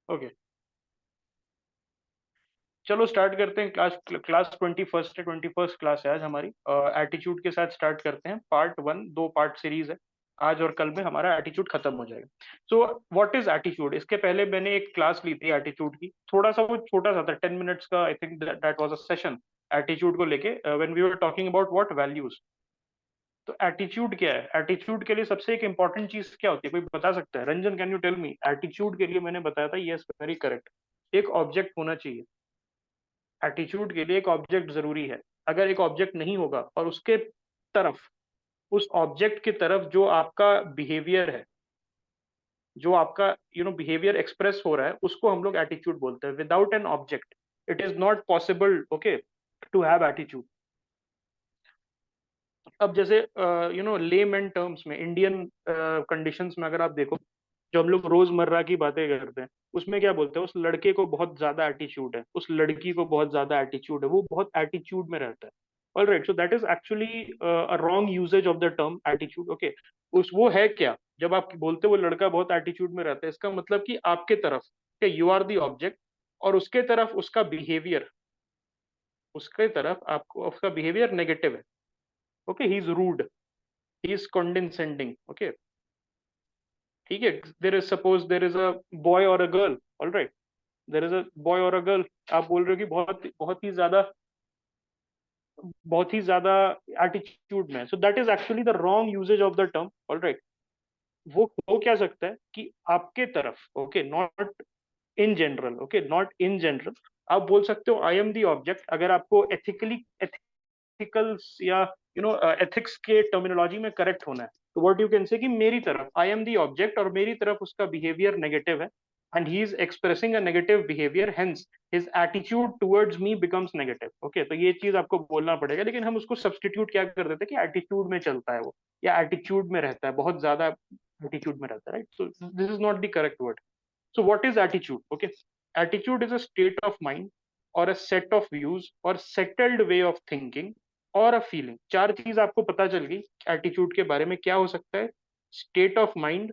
Okay, चलो start करते हैं। क्लास क्लास 21st है, 21st क्लास है आज हमारी। एटीट्यूड के साथ स्टार्ट करते हैं। पार्ट 1, 2 पार्ट सीरीज है। आज और कल में हमारा एटीट्यूड खत्म हो जाएगा। So what is attitude? इसके पहले मैंने एक क्लास ली थी एटीट्यूड की, थोड़ा सा वो छोटा सा था, 10 मिनट्स का। I think that was a session attitude को लेके, when we were talking about what values. तो एटीट्यूड क्या है? एटीट्यूड के लिए सबसे एक इंपॉर्टेंट चीज क्या होती है, कोई बता सकता है? Ranjan, can you tell me? Attitude के लिए मैंने बताया था, यस वेरी करेक्ट, एक ऑब्जेक्ट होना चाहिए। एटीट्यूड के लिए एक ऑब्जेक्ट जरूरी है। अगर एक ऑब्जेक्ट नहीं होगा और उसके तरफ, उस ऑब्जेक्ट की तरफ जो आपका बिहेवियर है, जो आपका बिहेवियर एक्सप्रेस हो रहा है, उसको हम लोग एटीट्यूड बोलते हैं। Without an object it is not possible, okay, to have attitude. अब जैसे लेमैन टर्म्स में, इंडियन कंडीशंस में अगर आप देखो, जो हम लोग रोजमर्रा की बातें करते हैं, उसमें क्या बोलते हैं? उस लड़के को बहुत ज्यादा एटीट्यूड है, उस लड़की को बहुत ज्यादा एटीट्यूड है, वो बहुत एटीट्यूड में रहता है। Alright, so that is actually a wrong usage of the term attitude. Okay, उस वो है क्या? जब आप बोलते हो वो लड़का बहुत एटीट्यूड में रहता है, इसका मतलब कि आपके तरफ यू आर द ऑब्जेक्ट, और उसके तरफ उसका बिहेवियर, उसके तरफ आपको उसका बिहेवियर नेगेटिव है। Okay, he is rude, he is condescending, okay, ठीक है। There is, suppose there is a boy और a girl, all right, there is a boy और अ गर्ल, आप बोल रहे हो कि बहुत ही ज्यादा एटीट्यूड में, so that is actually the wrong usage of the term, all right. वो हो क्या सकता है कि आपके तरफ, okay, not in general, okay, not in general, आप बोल सकते हो आई एम दी ऑब्जेक्ट। अगर आपको एथिकली, एथिकल्स या एथिक्स के टर्मिनोलॉजी में करेक्ट होना है, तो व्हाट यू कैन से कि मेरी तरफ आई एम दी ऑब्जेक्ट, और मेरी तरफ उसका बिहेवियर नेगेटिव है, and he is expressing a negative behaviour, hence his attitude towards me becomes negative. Okay, तो ये चीज आपको बोलना पड़ेगा, लेकिन हम उसको सब्सटीट्यूट क्या कर देते हैं कि एटीट्यूड में चलता है वो, या एटीट्यूड में रहता है, बहुत ज्यादा एटीट्यूड में रहता है, right? So this is not the correct word. So what is attitude? Okay, attitude is a state of mind or a set of views or settled way of thinking और a feeling. चार चीज आपको पता चल गई attitude के बारे में। क्या हो सकता है? स्टेट ऑफ माइंड,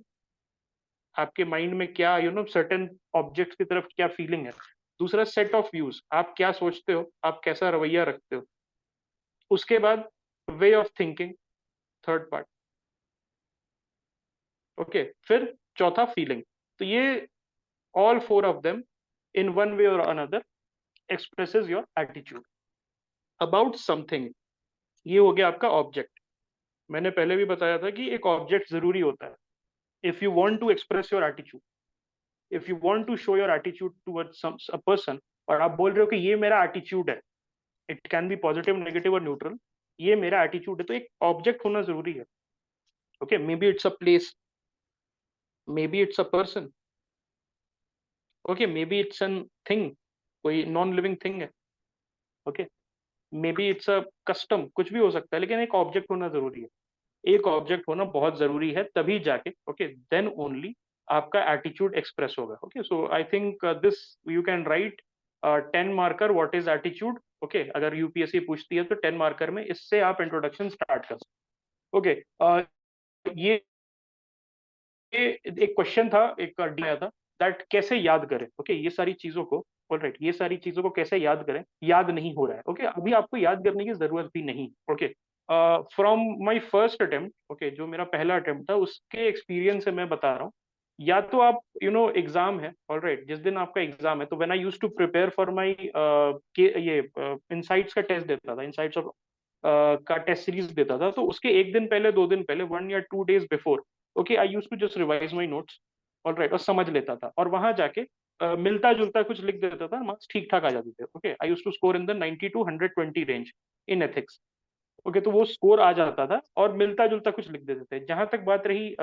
आपके माइंड में क्या सर्टेन ऑब्जेक्ट की तरफ क्या फीलिंग है। दूसरा, सेट ऑफ व्यूज, आप क्या सोचते हो, आप कैसा रवैया रखते हो। उसके बाद way of thinking, third part, okay. फिर चौथा, फीलिंग। तो ये all four of them in one way और another expresses your attitude about something. ये हो गया आपका ऑब्जेक्ट। मैंने पहले भी बताया था कि एक ऑब्जेक्ट जरूरी होता है if you want to express your attitude, if you want to show your attitude towards a person, और आप बोल रहे हो कि ये मेरा एटीट्यूड है, it can be positive, negative और न्यूट्रल, ये मेरा एटीट्यूड है, तो एक ऑब्जेक्ट होना जरूरी है। Okay, may be it's a place, may be it's a person, okay, may be it's an thing, कोई नॉन लिविंग थिंग है, okay, may be it's a custom, कुछ भी हो सकता है, लेकिन एक ऑब्जेक्ट होना जरूरी है। एक ऑब्जेक्ट होना बहुत जरूरी है, तभी जाके, ओके, देन ओनली आपका एटीट्यूड एक्सप्रेस होगा। Okay, so I think this you can write 10 marker, what is attitude. Okay, अगर यूपीएससी पूछती है तो 10 मार्कर में इससे आप इंट्रोडक्शन स्टार्ट कर सकते। ओके, ये ये एक क्वेश्चन था, एक आया था, दैट कैसे याद करें। ओके, ये सारी चीजों को, ऑलराइट, ये सारी चीजों को कैसे याद करें, याद नहीं हो रहा है। ओके, अभी आपको याद करने की जरूरत भी नहीं। Okay, from my first attempt, okay, जो मेरा पहला अटेम्प्ट था, उसके एक्सपीरियंस से मैं बता रहा हूँ। या तो आप एग्जाम है, ऑलराइट, जिस दिन आपका एग्जाम है, तो when I used to prepare for my ये इनसाइट्स का टेस्ट देता था, इनसाइट्स ऑफ का टेस्ट सीरीज देता था, तो उसके एक दिन पहले, 2 दिन पहले, 1 या 2 days before, okay, I use to just revise my notes, all right, और समझ लेता था, और वहां जाके मिलता जुलता कुछ लिख देता था, मार्क्स ठीक ठाक आ जाते थे। Okay, I use to score in the 90 to 120 range in ethics. Okay, तो वो स्कोर आ जाता था, और मिलता जुलता कुछ लिख देते थे। जहां तक बात रही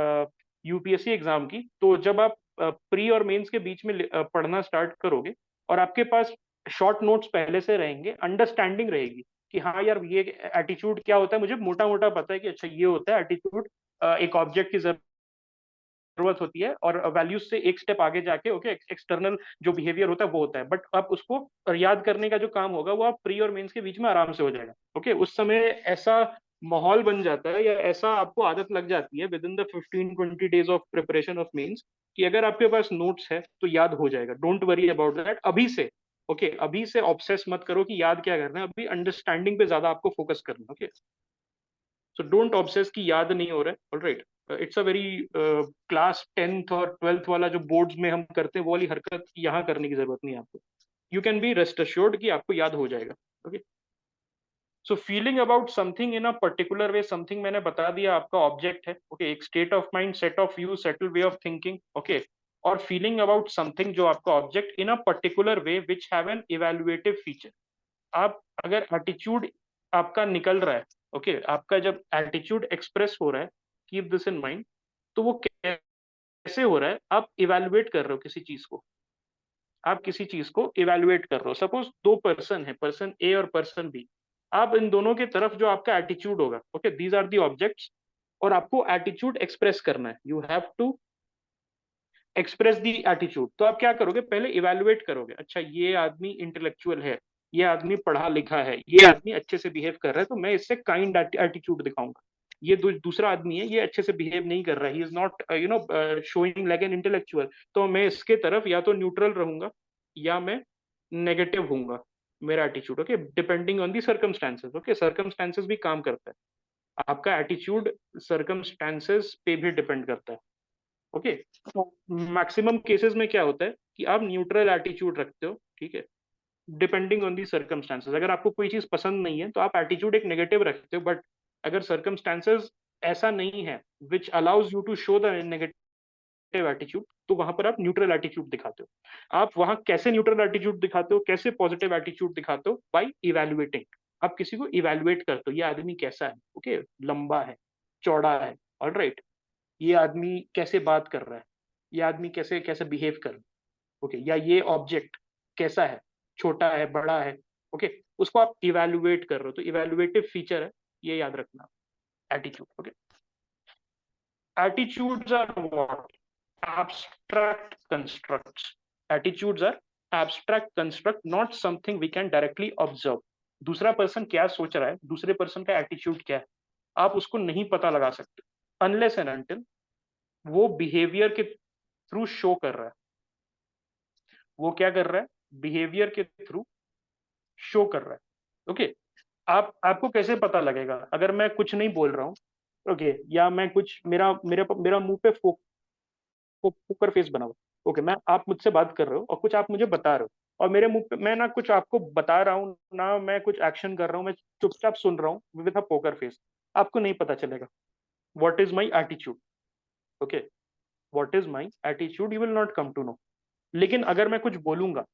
यूपीएससी एग्जाम की, तो जब आप प्री और मेंस के बीच में पढ़ना स्टार्ट करोगे, और आपके पास शॉर्ट नोट्स पहले से रहेंगे, अंडरस्टैंडिंग रहेगी कि हाँ यार, ये एटीट्यूड क्या होता है, मुझे मोटा मोटा पता है कि अच्छा ये होता है एटीट्यूड, एक ऑब्जेक्ट की जरूरत होती है, और वैल्यूज से एक स्टेप आगे जाके, ओके, एक्सटर्नल जो बिहेवियर होता है वो होता है, बट आप उसको याद करने का जो काम होगा वो आप प्री और मेंस के बीच में आराम से हो जाएगा। ओके, उस समय ऐसा माहौल बन जाता है, या ऐसा आपको आदत लग जाती है with in the 15-20 days of preparation of means कि अगर आपके पास नोट्स है तो याद हो जाएगा। डोंट वरी अबाउट दैट अभी से। ओके अभी से ऑब्सेस मत करो कि याद क्या करना है, अभी अंडरस्टैंडिंग पे ज्यादा आपको फोकस करना है। ओके सो डोंट ऑब्सेस कि याद नहीं हो रहा है। Alright, it's a very class 10th और 12th वाला जो बोर्ड्स में हम करते हैं वो वाली हरकत यहाँ करने की जरूरत नहीं है आपको। You can be rest assured कि आपको याद हो जाएगा। Okay so feeling about something in a particular way, something मैंने बता दिया आपका ऑब्जेक्ट है। ओके एक state of mind, set of view, settle way of thinking. Okay और फीलिंग अबाउट समथिंग जो आपका object in a particular way which have an evaluative feature. आप अगर एटीट्यूड आपका निकल रहा है, ओके आपका जब एटीट्यूड एक्सप्रेस हो रहा है, कीप दिस इन माइंड, तो वो कैसे हो रहा है, आप इवेल्युएट कर रहे हो किसी चीज को। आप किसी चीज को इवेल्युएट कर रहे हो, सपोज दो पर्सन है, पर्सन ए और पर्सन बी। आप इन दोनों की तरफ जो आपका एटीट्यूड होगा, okay these are the objects, और आपको एटीट्यूड एक्सप्रेस करना है। You have to express the attitude. तो आप क्या करोगे, पहले इवेलुएट करोगे, अच्छा ये आदमी इंटेलेक्चुअल है, ये आदमी पढ़ा लिखा है, ये आदमी अच्छे से बिहेव कर रहा है, तो मैं इससे काइंड एटीट्यूड दिखाऊंगा। ये दूसरा आदमी है, ये अच्छे से बिहेव नहीं कर रहा है, he is not showing like an intellectual, तो मैं इसके तरफ या तो न्यूट्रल रहूंगा या मैं नेगेटिव हूंगा, मेरा attitude. Okay depending on the circumstances. Okay circumstances भी काम करता है, आपका एटीट्यूड सर्कमस्टांसेस पे भी डिपेंड करता है। ओके मैक्सिमम केसेस में क्या होता है कि आप न्यूट्रल एटीट्यूड रखते हो, ठीक है, डिपेंडिंग ऑन दी सर्कमस्टांसेस। अगर आपको कोई चीज पसंद नहीं है तो आप एटीट्यूड एक नेगेटिव रखते हो, बट अगर सर्कमस्टांसेस ऐसा नहीं है which allows you to show the negative attitude, तो वहां पर आप न्यूट्रल एटीट्यूड दिखाते हो। आप वहां कैसे न्यूट्रल एटीट्यूड दिखाते हो, कैसे पॉजिटिव एटीट्यूड दिखाते हो, बाई इवेल्युएटिंग। आप किसी को इवेल्युएट करते हो, ये आदमी कैसा है, ओके लंबा है, चौड़ा है, ऑलराइट, ये आदमी कैसे बात कर रहा है, ये आदमी कैसे कैसे बिहेव कर रहा है, ओके या ये ऑब्जेक्ट कैसा है, छोटा है, बड़ा है, ओके उसको आप इवेल्युएट कर रहे हो, तो इवेल्युएटिव फीचर है, ये याद रखना attitude. Okay attitudes are what, abstract constructs. Attitudes are abstract construct, not something we can directly observe. दूसरा पर्सन क्या सोच रहा है, दूसरे पर्सन का एटीट्यूड क्या है, आप उसको नहीं पता लगा सकते अनलेस एंड अनटिल वो बिहेवियर के थ्रू शो कर रहा है। वो क्या कर रहा है, बिहेवियर के थ्रू शो कर रहा है। ओके आपको कैसे पता लगेगा अगर मैं कुछ नहीं बोल रहा हूँ, ओके या मैं कुछ मेरा मेरे मेरा मुंह पे पोकर फेस बना हुआ, ओके मैं आप मुझसे बात कर रहे हो और कुछ आप मुझे बता रहे हो, और मेरे मुंह पे मैं ना कुछ आपको बता रहा हूँ ना मैं कुछ एक्शन कर रहा हूँ, मैं चुपचाप सुन रहा हूँ विद अ पोकर फेस, आपको नहीं पता चलेगा what is my attitude. Okay what is my attitude you will not come to know. लेकिन अगर मैं कुछ बोलूंगा,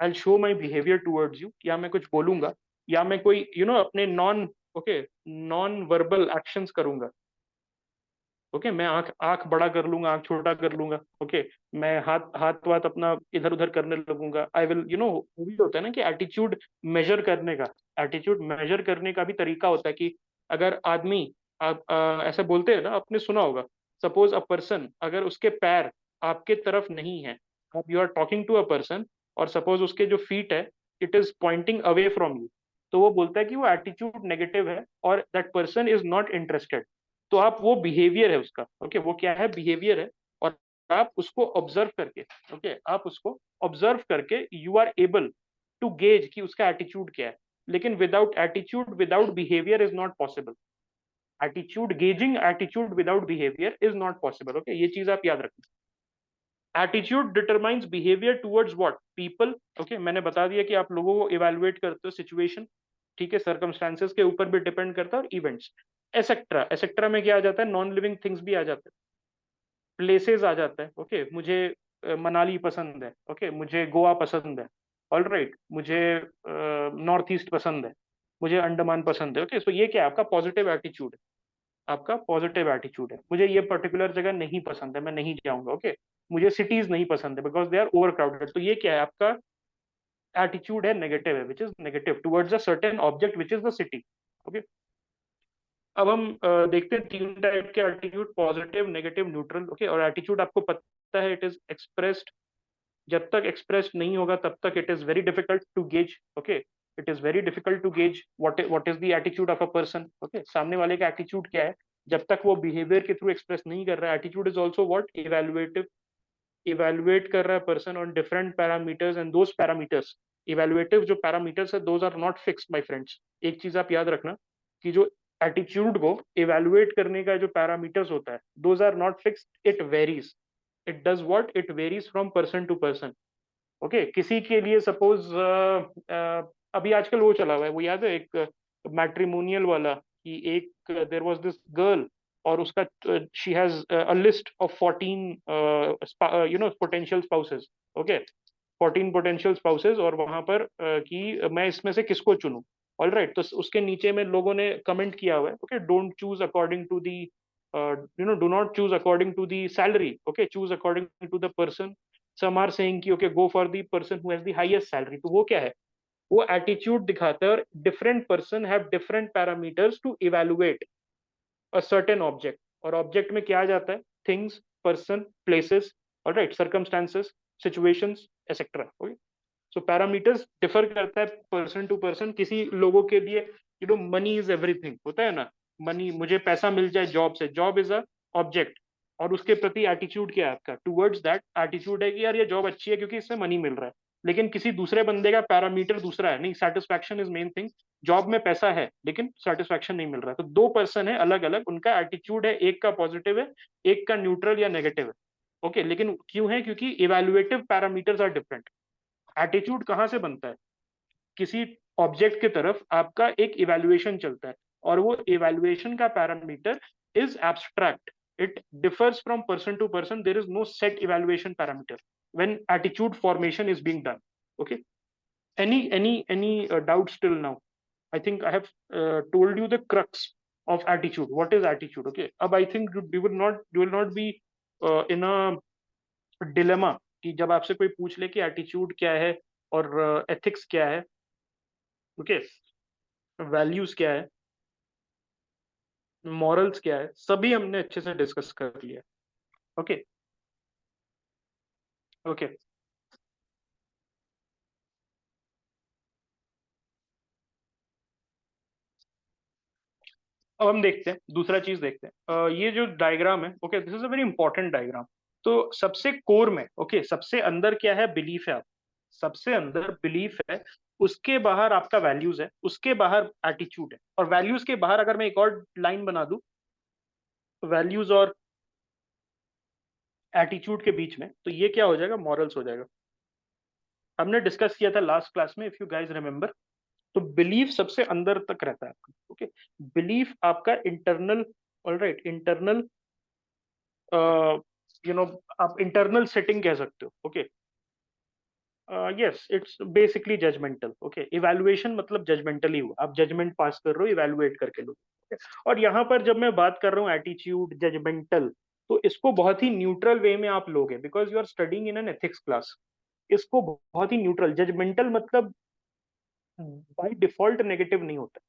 I show my behaviour towards you, या मैं कुछ बोलूंगा या मैं कोई अपने non okay non verbal actions करूंगा, ओके मैं आंख आंख बड़ा कर लूंगा, आंख छोटा कर लूंगा, ओके मैं हाथ हाथ वाथ अपना इधर उधर करने लगूंगा, आई विल वो भी होता है ना कि एटीट्यूड मेजर करने का, एटीट्यूड मेजर करने का भी तरीका होता है कि अगर आदमी आप ऐसे बोलते हैं ना, आपने सुना होगा, सपोज अ पर्सन अगर उसके पैर आपके तरफ नहीं है, आप you are talking to a person और सपोज उसके जो फीट है it is pointing away from you, तो वो बोलता है कि वो एटीट्यूड नेगेटिव है और that person is not interested. तो आप वो बिहेवियर है उसका, ओके वो क्या है, बिहेवियर है, और आप उसको ऑब्जर्व करके, ओके आप उसको ऑब्जर्व करके you are able to gauge कि उसका एटीट्यूड क्या है। लेकिन without attitude without behaviour is not possible. Attitude gauging attitude without behaviour is not possible. Okay ये चीज आप याद रखना। Attitude determines behaviour towards what people. Okay मैंने बता दिया कि आप लोगों को इवेलुएट करते हो सिचुएशन, ठीक है, सर्कमस्टांसेस के ऊपर भी डिपेंड करता है, और इवेंट्स एसेट्रा। एसेट्रा में क्या आ जाता है, नॉन लिविंग थिंग्स भी आ जाते हैं, प्लेसेस आ जाता है। ओके मुझे मनाली पसंद है, ओके मुझे गोवा पसंद है, ऑल राइट मुझे नॉर्थ ईस्ट पसंद है, मुझे अंडमान पसंद है। ओके सो ये क्या है, आपका पॉजिटिव एटीट्यूड है, आपका पॉजिटिव एटीट्यूड है। मुझे ये पर्टिकुलर जगह नहीं पसंद है, मैं नहीं जाऊंगा। ओके मुझे सिटीज नहीं पसंद है because they are over crowded, तो ये क्या है, आपका एटीट्यूड है नेगेटिव है, which is negative towards a certain object which is the city. Okay अब हम देखते हैं तीन टाइप के attitude, positive, negative, neutral. Okay और एटीट्यूड आपको पता है इट इज एक्सप्रेस्ड, जब तक एक्सप्रेस्ड नहीं होगा तब तक it is very difficult to gauge. Okay it is very difficult to gauge what is the attitude of a person. Okay, सामने वाले का एटीट्यूड क्या है, जब तक वो बिहेवियर के थ्रू एक्सप्रेस नहीं कर रहा है। Attitude is also what, evaluative, evaluate कर रहा है person on different parameters, and those parameters, evaluative जो पैरामीटर्स है, those are not fixed my friends. एक चीज आप याद रखना कि जो एटीट्यूड को इवेलुएट करने का जो पैरामीटर्स होता है, those are not fixed, it varies. It does what, it varies from person to person. Okay, किसी के लिए सपोज अभी आजकल वो चला हुआ है, वो याद है एक मैट्रिमोनियल वाला, कि एक देयर वाज दिस गर्ल, और उसका she has a list of 14 potential spouses. Okay, 14 potential spouses, और वहां पर कि मैं इसमें से किसको चुनूं। ऑल राइट, तो उसके नीचे में लोगों ने कमेंट किया हुआ है, okay, don't choose according to the, do not choose according to the salary, okay, choose according to the person. Some are saying कि okay, go for the person who has the highest salary. तो वो क्या है, वो attitude दिखाता है, और different person have different parameters to evaluate a certain object. और ऑब्जेक्ट में क्या आ जाता है, things, person, places, alright, circumstances, situations, etcetera. Okay, सो पैरामीटर्स डिफर करता है पर्सन टू पर्सन। किसी लोगों के लिए मनी इज एवरीथिंग होता है ना, मनी, मुझे पैसा मिल जाए जॉब से, जॉब इज अ ऑब्जेक्ट, और उसके प्रति एटीट्यूड क्या है आपका टुवर्ड्स दैट, एटीट्यूड है कि यार ये जॉब अच्छी है क्योंकि इससे मनी मिल रहा है। लेकिन किसी दूसरे बंदे का पैरामीटर दूसरा है, नहीं, satisfaction is main thing, job में पैसा है लेकिन सेटिस्फैक्शन नहीं मिल रहा है। तो दो पर्सन है अलग अलग, उनका एटीट्यूड है, एक का पॉजिटिव है, एक का न्यूट्रल या नेगेटिव है। ओके, लेकिन क्यों है, क्योंकि evaluative parameters are different. Attitude कहाँ से बनता है, किसी ऑब्जेक्ट की तरफ आपका एक इवेल्युएशन चलता है, और वो इवेल्युएशन का parameter is abstract, it differs from person to person, there is no set evaluation parameter when attitude formation is being done. Okay, any doubts till now? I think I have told you the crux of attitude. What is attitude? Okay, अब I think you will not be in a dilemma कि जब आपसे कोई पूछ ले कि attitude क्या है और एथिक्स क्या है, ओके, वैल्यूज क्या है, मॉरल्स क्या है, सभी हमने अच्छे से डिस्कस कर लिया। ओके, ओके, अब हम देखते हैं दूसरा चीज, देखते हैं ये जो डायग्राम है, okay, this is a very important diagram. तो सबसे कोर में, ओके, सबसे अंदर क्या है, बिलीफ है। आप सबसे अंदर बिलीफ है, उसके बाहर आपका वैल्यूज है, उसके बाहर एटीट्यूड है, और वैल्यूज के बाहर अगर मैं एक और लाइन बना दूं, वैल्यूज और एटीट्यूड के बीच में, तो ये क्या हो जाएगा, मॉरल्स हो जाएगा। हमने डिस्कस किया था लास्ट क्लास में, इफ यू गाइज रिमेम्बर। तो बिलीफ सबसे अंदर तक रहता है आपका। ओके, बिलीफ आपका इंटरनल, ऑलराइट, इंटरनल, आप इंटरनल सेटिंग कह सकते हो। Okay, yes, it's basically judgemental. Okay, evaluation मतलब जजमेंटल ही हुआ, आप जजमेंट पास कर रहे हो इवैल्यूएट करके लो। okay? और यहाँ पर जब मैं बात कर रहा हूँ एटीट्यूड, जजमेंटल, तो इसको बहुत ही न्यूट्रल वे में आप लोगे, because you are studying in an ethics class. इसको बहुत ही न्यूट्रल, जजमेंटल मतलब बाय डिफॉल्ट नेगेटिव नहीं होता।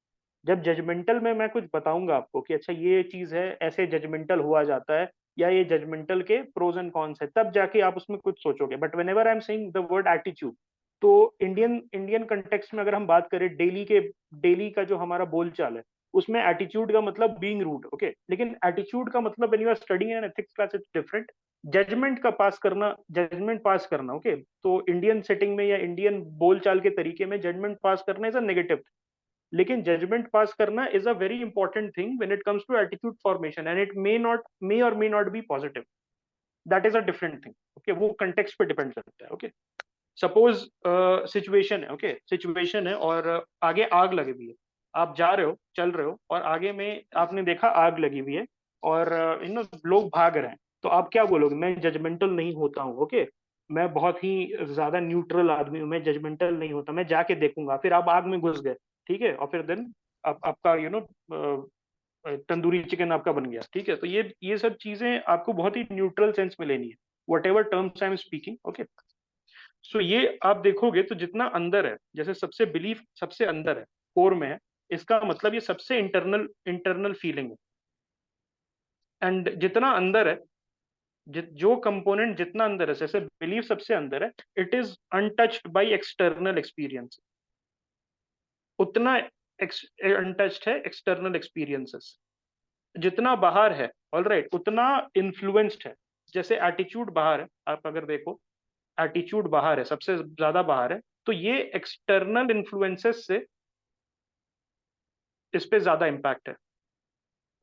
जब जजमेंटल में मैं कुछ बताऊंगा आपको कि अच्छा ये चीज है, ऐसे जजमेंटल हुआ जाता है, या ये जजमेंटल के प्रोज एंड कॉन्स है, तब जाके आप उसमें कुछ सोचोगे। But when ever I am saying the word attitude, तो इंडियन इंडियन कंटेक्स्ट में अगर हम बात करें, डेली का जो हमारा बोलचाल है, उसमें एटीट्यूड का मतलब बीइंग रूड। ओके, लेकिन एटीट्यूड का मतलब when you are studying in ethics class it's different. Judgement पास करना, ओके, तो इंडियन सेटिंग में या इंडियन बोलचाल के तरीके में जजमेंट पास करना इज अ नेगेटिव। लेकिन जजमेंट पास करना is a very important thing when it comes to attitude formation, and it may not be positive. That is a different thing. Okay, वो कंटेक्स्ट पे डिपेंड करता है। ओके, सपोज सिचुएशन है, okay, situation है और आगे आग लगी हुई है, आप जा रहे हो, चल रहे हो, और आगे में आपने देखा आग लगी हुई है, और लोग भाग रहे हैं। तो आप क्या बोलोगे, मैं जजमेंटल नहीं होता हूँ। ओके, मैं बहुत ही ज्यादा न्यूट्रल आदमी हूँ, मैं जजमेंटल नहीं होता, मैं जाके देखूंगा। फिर आप आग में घुस गए, ठीक है, और फिर देन आपका तंदूरी चिकन आपका बन गया, ठीक है। तो ये सब चीजें आपको बहुत ही न्यूट्रल सेंस में लेनी है, whatever terms I am speaking. Okay, so ये आप देखोगे तो जितना अंदर है, जैसे सबसे बिलीफ सबसे अंदर है, कोर में है, इसका मतलब ये सबसे इंटरनल इंटरनल फीलिंग है। एंड जितना अंदर है, जो कंपोनेंट जितना अंदर है, जैसे बिलीफ सबसे अंदर है, it is untouched by external experience. उतना अनटच्ड है एक्सटर्नल एक्सपीरियंसेस। जितना बाहर है ऑलराइट उतना इन्फ्लुएंस्ड है। जैसे एटीट्यूड बाहर है, आप अगर देखो एटीट्यूड बाहर है, सबसे ज्यादा बाहर है, तो ये एक्सटर्नल इन्फ्लुएंसेस से इस पे ज्यादा इम्पैक्ट है।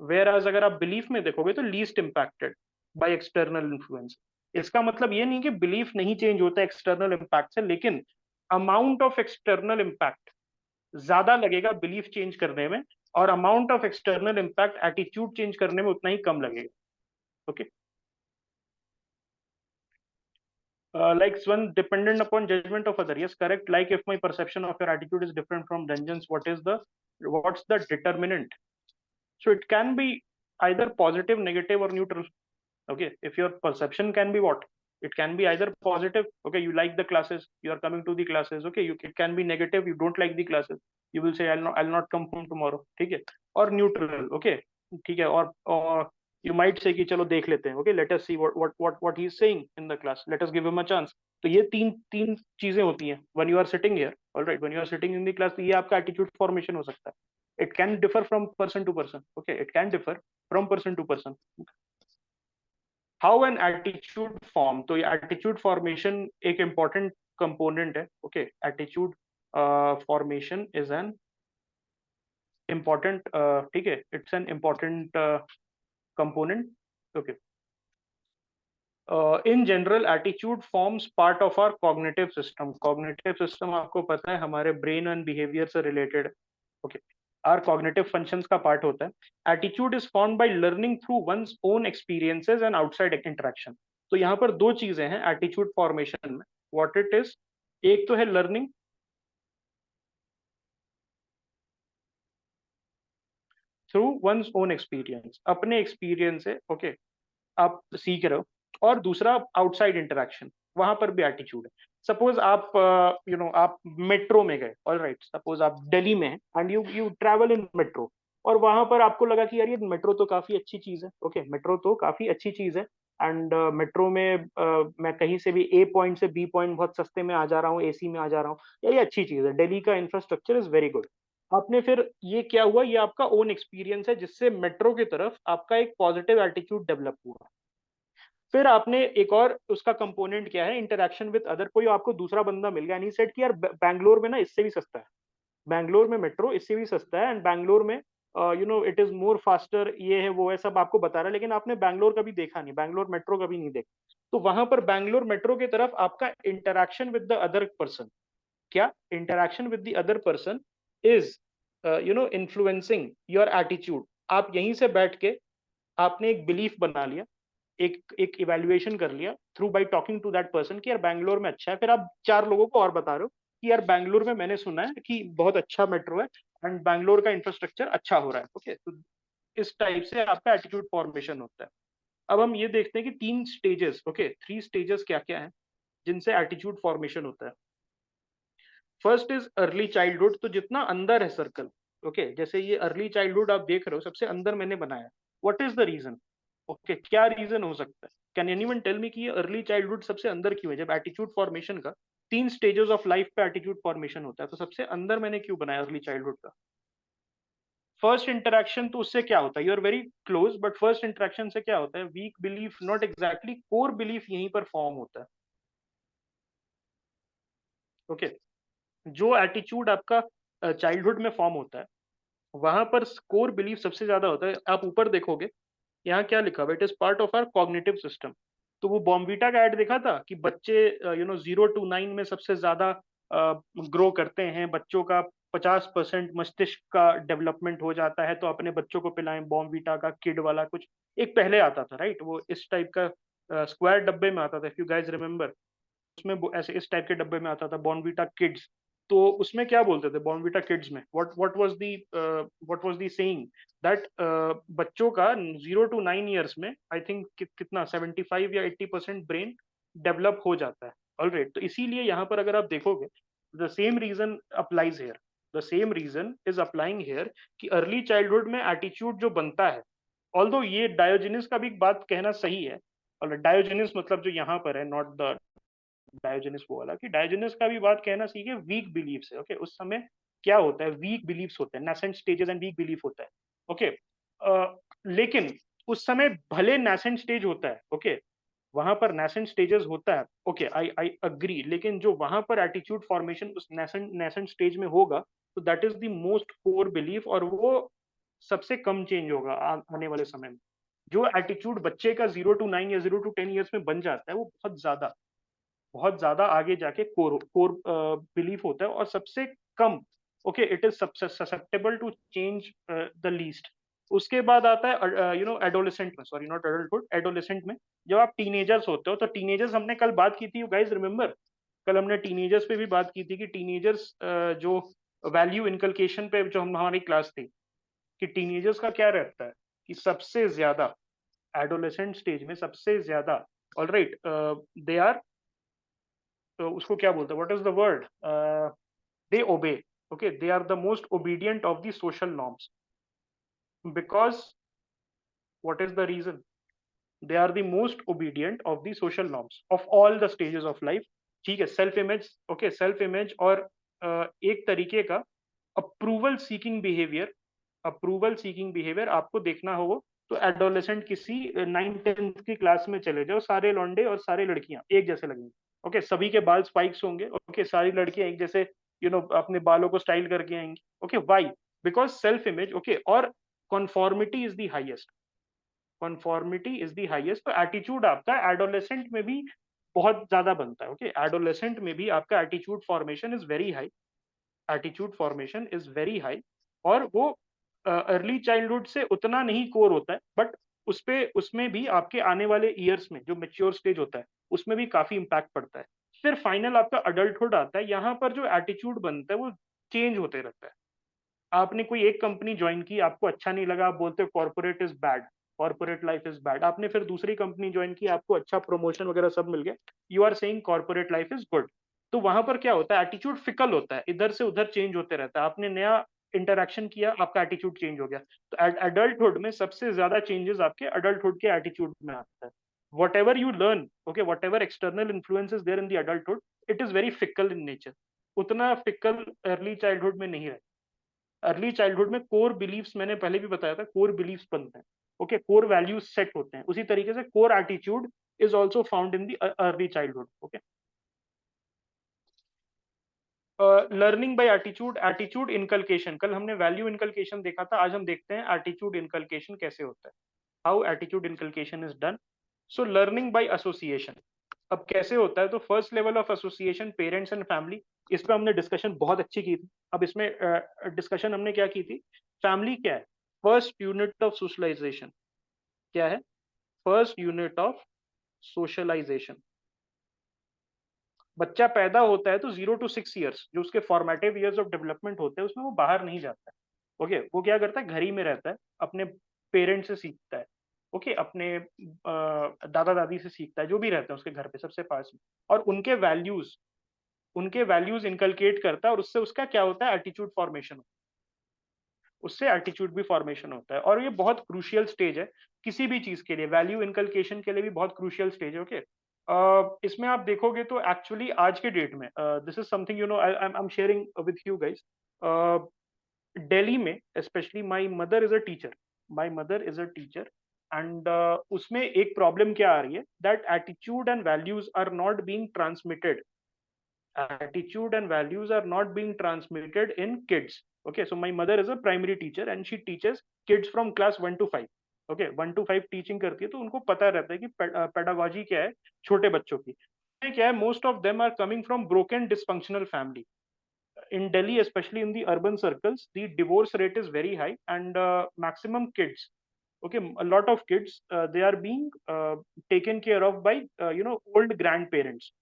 वेयर एज अगर आप बिलीफ में देखोगे तो least impacted by external influence. इसका मतलब ये नहीं कि बिलीफ नहीं चेंज होता एक्सटर्नल इम्पैक्ट से, लेकिन अमाउंट ऑफ एक्सटर्नल इम्पैक्ट ज्यादा लगेगा बिलीफ चेंज करने में, और amount of external impact attitude change करने में उतना ही कम लगेगा। Okay, like one dependent upon judgment of other, yes correct, like if my perception of your attitude is different from Ranjan's, what's the determinant? So it can be either positive, negative, or neutral. Okay, if your perception can be what, it can be either positive, okay, you like the classes, you are coming to the classes, okay, it can be negative, you don't like the classes, you will say I'll not come home tomorrow, okay, or neutral, okay, ठीक है, or you might say कि चलो देख लेते हैं, okay, let us see what he is saying in the class, let us give him a chance. तो ये तीन तीन चीजें होती हैं when you are sitting here, all right, when you are sitting in the class, तो ये आपका attitude formation हो सकता है. It can differ from person to person, okay, it can differ from person to person. How an attitude form, तो ये attitude formation एक important component है। Okay, attitude formation is an important, ठीक है, it's an important component. Okay, in general attitude forms part of our cognitive system. Cognitive system आपको पता है हमारे ब्रेन एंड बिहेवियर से related, okay, are cognitive functions का part होता है। Attitude is formed by learning through one's own experiences and outside interaction. तो यहाँ पर दो चीजें हैं एटीट्यूड फॉर्मेशन में, व्हाट इट इज, एक तो है learning through one's own experience, अपने एक्सपीरियंस से ओके आप सीख रहे हो, और दूसरा आउटसाइड इंटरेक्शन, वहां पर भी एटीट्यूड है। सपोज आप आप मेट्रो में गए, ऑल राइट, सपोज आप दिल्ली में हैं and you travel in metro, और वहां पर आपको लगा कि यार ये मेट्रो तो काफी अच्छी चीज है, ओके, मेट्रो तो काफी अच्छी चीज है, एंड मेट्रो में मैं कहीं से भी ए पॉइंट से बी पॉइंट बहुत सस्ते में आ जा रहा हूँ, एसी में आ जा रहा हूँ, यार ये अच्छी चीज है, दिल्ली का इंफ्रास्ट्रक्चर इज वेरी गुड। आपने फिर ये क्या हुआ, ये आपका ओन एक्सपीरियंस है जिससे मेट्रो की तरफ आपका एक पॉजिटिव एटीट्यूड डेवलप हुआ। फिर आपने एक और उसका कंपोनेंट क्या है, इंटरेक्शन विद अदर, कोई आपको दूसरा बंदा मिल गया, नहीं सेट कि यार बैंगलोर में ना इससे भी सस्ता है, बैंगलोर में मेट्रो इससे भी सस्ता है, एंड बैंगलोर में इट इज मोर फास्टर, ये है वो है, सब आपको बता रहा है, लेकिन आपने बैंगलोर कभी देखा नहीं, बैंगलोर मेट्रो कभी नहीं देखा, तो वहां पर बैंगलोर मेट्रो की तरफ आपका interaction with the other person, क्या interaction with the other person is influencing your attitude. आप यहीं से बैठ के आपने एक बिलीफ बना लिया, एक एक इवेल्युएशन कर लिया through by talking to that person कि यार बैंगलोर में अच्छा है, फिर आप चार लोगों को और बता रहे हो कि यार बैंगलोर में मैंने सुना है कि बहुत अच्छा मेट्रो है एंड बैंगलोर का इंफ्रास्ट्रक्चर अच्छा हो रहा है। ओके, तो इस टाइप से आपका एटीट्यूड फॉर्मेशन होता है। अब हम ये देखते हैं कि तीन स्टेजेस, ओके, थ्री स्टेजेस क्या क्या है जिनसे एटीट्यूड फॉर्मेशन होता है। फर्स्ट इज अर्ली चाइल्डहुड, तो जितना अंदर है सर्कल, ओके, जैसे ये अर्ली चाइल्डहुड आप देख रहे हो सबसे अंदर मैंने बनाया, what is the reason, okay, क्या रीजन हो सकता है, कैन एनीवन टेल मी कि ये अर्ली चाइल्डहुड सबसे अंदर क्यों है, जब एटीट्यूड फॉर्मेशन का तीन स्टेजेस ऑफ लाइफ पे एटीट्यूड फॉर्मेशन होता है, तो सबसे अंदर मैंने क्यों बनाया अर्ली चाइल्डहुड का। फर्स्ट इंटरेक्शन तो उससे क्या होता है, you are very close, but first interaction से क्या होता है, weak belief, not exactly core belief यहीं पर फॉर्म होता है। ओके, जो एटीट्यूड आपका चाइल्डहुड में फॉर्म होता है वहां पर कोर बिलीफ सबसे ज्यादा होता है। आप ऊपर देखोगे यहाँ क्या लिखा हुआ, it is part of our cognitive system. तो वो बॉम्बीटा का ऐड देखा था कि बच्चे 0 to 9 में सबसे ज्यादा ग्रो करते हैं, बच्चों का 50% मस्तिष्क का डेवलपमेंट हो जाता है, तो अपने बच्चों को पिलाएं बॉम्बीटा का किड वाला कुछ, एक पहले आता था राइट, वो इस टाइप का स्क्वायर डब्बे में आता था, इफ यू गाइज रिमेम्बर, उसमें ऐसे इस टाइप के डब्बे में आता था बॉर्नवीटा किड्स। तो उसमें क्या बोलते थे बॉर्नवीटा किड्स में, what was the saying that बच्चों का 0 to 9 years में आई थिंक कितना 75 या 80% ब्रेन डेवलप हो जाता है, ऑलराइट। तो इसीलिए यहाँ पर अगर आप देखोगे the same reason applies here, the same reason is applying here कि अर्ली चाइल्डहुड में एटीट्यूड जो बनता है, ऑल्दो ये डायोजेनिस का भी बात कहना सही है, और डायोजेनिस मतलब जो यहाँ पर है, नॉट द डायोजेनिस वो वाला, कि डायोजेनिस का भी बात कहना सीखे वीक बिलीफ से। ओके, उस समय क्या होता है, वीक बिलीफ्स होते हैं, nascent stages and week belief होता है। ओके, लेकिन उस समय भले नेसेंट स्टेज होता है, ओके, वहां पर नेसेंट स्टेजेस होता है, ओके, आई आई अग्री, लेकिन जो वहां पर एटीट्यूड फॉर्मेशन उस नेसेंट नेसेंट स्टेज में होगा, तो that is the most core belief, और वो सबसे कम चेंज होगा आने वाले समय में। जो एटीट्यूड बच्चे का 0 to 9 या 0 to 10 ईयर्स में बन जाता है, वो बहुत ज्यादा आगे जाके कोर कोर बिलीफ होता है, और सबसे कम, okay, it is susceptible to change the least. उसके बाद आता है एडोलेसेंट में, सॉरी नॉट एडल्टहुड, एडोलेसेंट में जब आप टीनेजर्स होते हो, तो टीनेजर्स हमने कल बात की थी, यू गाइस रिमेम्बर, कल हमने टीनेजर्स पे भी बात की थी कि टीनेजर्स जो वैल्यू इनकलकेशन पे जो हम हमारी क्लास थी, कि टीनेजर्स का क्या रहता है, कि सबसे ज्यादा एडोलेसेंट स्टेज में सबसे ज्यादा, ऑलराइट, दे आर, तो उसको क्या बोलते हैं, what is the word, they obey, okay, they are the most obedient of the social norms, because what is the reason, they are the most obedient of the social norms of all the stages of life। ठीक है, self image, okay, self image और एक तरीके का approval seeking behaviour आपको देखना हो, तो एडोलेसेंट किसी 9th 10th की क्लास में चले जाओ, सारे लौंडे और सारे लड़कियां एक जैसे लगेंगे, ओके, सभी के बाल स्पाइक्स होंगे, ओके, सारी लड़कियां एक जैसे अपने बालों को स्टाइल करके आएंगी, okay, why, because self image, okay, और conformity is the highest, conformity is the highest, तो एटीट्यूड आपका एडोलेसेंट में भी बहुत ज्यादा बनता है, ओके, एडोलेसेंट में भी आपका attitude formation is very high, attitude formation is very high, और वो अर्ली चाइल्डहुड से उतना नहीं कोर होता है, बट उसमें भी आपके आने वाले ईयर्स में जो मेच्योर स्टेज होता है, उसमें भी काफी इम्पैक्ट पड़ता है। फिर फाइनल आपका अडल्टहुड आता है, यहाँ पर जो एटीट्यूड बनता है वो चेंज होते रहता है। आपने कोई एक कंपनी ज्वाइन की, आपको अच्छा नहीं लगा, आप बोलते हो corporate is bad, corporate life is bad, आपने फिर दूसरी कंपनी ज्वाइन की, आपको अच्छा प्रमोशन वगैरह सब मिल गया, you are saying corporate life is good. तो वहां पर क्या होता है, एटीट्यूड फिकल होता है, इधर से उधर चेंज होते रहता है, आपने नया इंटरेक्शन किया, आपका एटीट्यूड चेंज हो गया। तो एडल्टहुड में सबसे ज्यादा चेंजेस आपके एडल्टहुड के एटीट्यूड में आता है। Whatever you learn, okay, whatever external influence is there in the adulthood, it is very fickle in nature, उतना फिकल अर्ली चाइल्डहुड में नहीं रहता। अर्ली चाइल्डहुड में कोर बिलीफ्स, मैंने पहले भी बताया था, कोर बिलीफ्स बनते हैं, ओके, कोर वैल्यूज सेट होते हैं, उसी तरीके से core attitude is also found in the early childhood, okay. Learning by attitude, attitude inculcation, कल हमने वैल्यू इनकलकेशन देखा था, आज हम देखते हैं एटीट्यूड इनकलकेशन कैसे होता है, how attitude inculcation is done. So learning by association, अब कैसे होता है, तो first level of association parents and family, इस पे हमने डिस्कशन बहुत अच्छी की थी। अब इसमें डिस्कशन हमने क्या की थी, फैमिली क्या है, फर्स्ट यूनिट ऑफ सोशलाइजेशन, क्या है, फर्स्ट यूनिट ऑफ सोशलाइजेशन। बच्चा पैदा होता है तो 0 to 6 ईयर्स, जो उसके फॉर्मेटिव ईयर्स ऑफ डेवलपमेंट होते हैं, उसमें वो बाहर नहीं जाता है, ओके, वो क्या करता है, घर ही में रहता है, अपने पेरेंट्स से सीखता है, ओके, अपने दादा दादी से सीखता है, जो भी रहते हैं उसके घर पे सबसे पास में, और उनके वैल्यूज इनकलकेट करता है, और उससे उसका क्या होता है, एटीट्यूड फॉर्मेशन, उससे एटीट्यूड भी फॉर्मेशन होता है, और ये बहुत क्रूशियल स्टेज है किसी भी चीज के लिए, वैल्यू इनकलकेशन के लिए भी बहुत क्रूशियल स्टेज है, ओके। इसमें आप देखोगे तो एक्चुअली आज के डेट में, this is something I am sharing with you guys, Delhi में specially, my mother is a teacher and उसमें एक प्रॉब्लम क्या आ रही है, that attitude and values are not being transmitted, attitude and values are not being transmitted in kids, okay, so my mother is a primary teacher and she teaches kids from class 1 to 5, okay, 1 to 5 teaching करती है, तो उनको पता रहता है कि pedagogy क्या है छोटे बच्चों की, क्या है, most of them are coming from broken dysfunctional family in Delhi, especially in the urban circles, the divorce rate is very high, and maximum kids, okay, a lot of kids, they are being taken care of by old grandparents,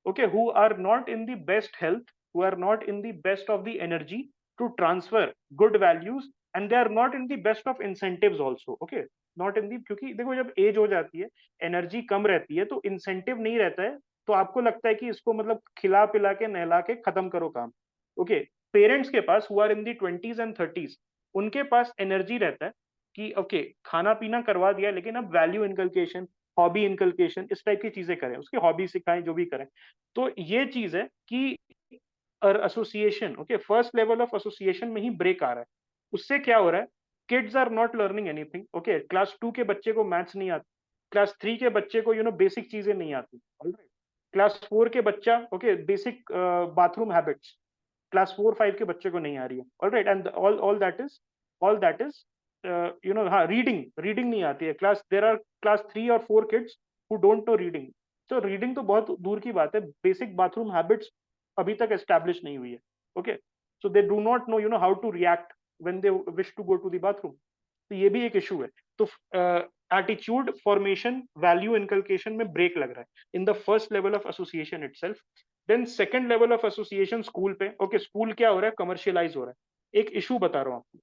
okay, who are not in the best health, who are not in the best of the energy to transfer good values, and they are not in the best of incentives also, okay, not in the, क्योंकि देखो जब as हो जाती है, energy कम रहती है, तो incentive नहीं रहता है, तो आपको लगता है कि इसको मतलब खिला पिला के नहला के खत्म करो काम, ओके। पेरेंट्स के पास who are in the 20s and 30s, उनके पास एनर्जी रहता है कि ओके, खाना पीना करवा दिया, लेकिन अब वैल्यू इनकलकेशन, हॉबी इनकलकेशन, इस टाइप की चीजें करें, उसकी हॉबी सिखाएं, जो भी करें। तो ये चीज है कि association, okay, first level of association में ही ब्रेक आ रहा है। उससे क्या हो रहा है, kids are not learning anything, okay, class 2 के बच्चे को मैथ्स नहीं आता, क्लास 3 के बच्चे को बेसिक चीजें नहीं आती, ऑलराइट, क्लास 4 के बच्चा, okay, basic bathroom habits class 4-5 के बच्चे को नहीं आ रही है, alright, and all that is हाँ, रीडिंग रीडिंग नहीं आती है, देयर आर क्लास 3 और 4 kids who don't know reading. तो रीडिंग तो बहुत दूर की बात है, बेसिक बाथरूम हैबिट्स अभी तक एस्टैब्लिश नहीं हुई है, okay, so they do not know how to react when they wish to go to the bathroom. तो ये भी एक इशू है। तो एटीट्यूड फॉर्मेशन, वैल्यू इनकलकेशन में ब्रेक लग रहा है in the first level of association itself. Then second level of association school पे, ओके, स्कूल क्या हो रहा है, कमर्शियलाइज हो रहा है। एक इशू बता रहा हूँ आपको,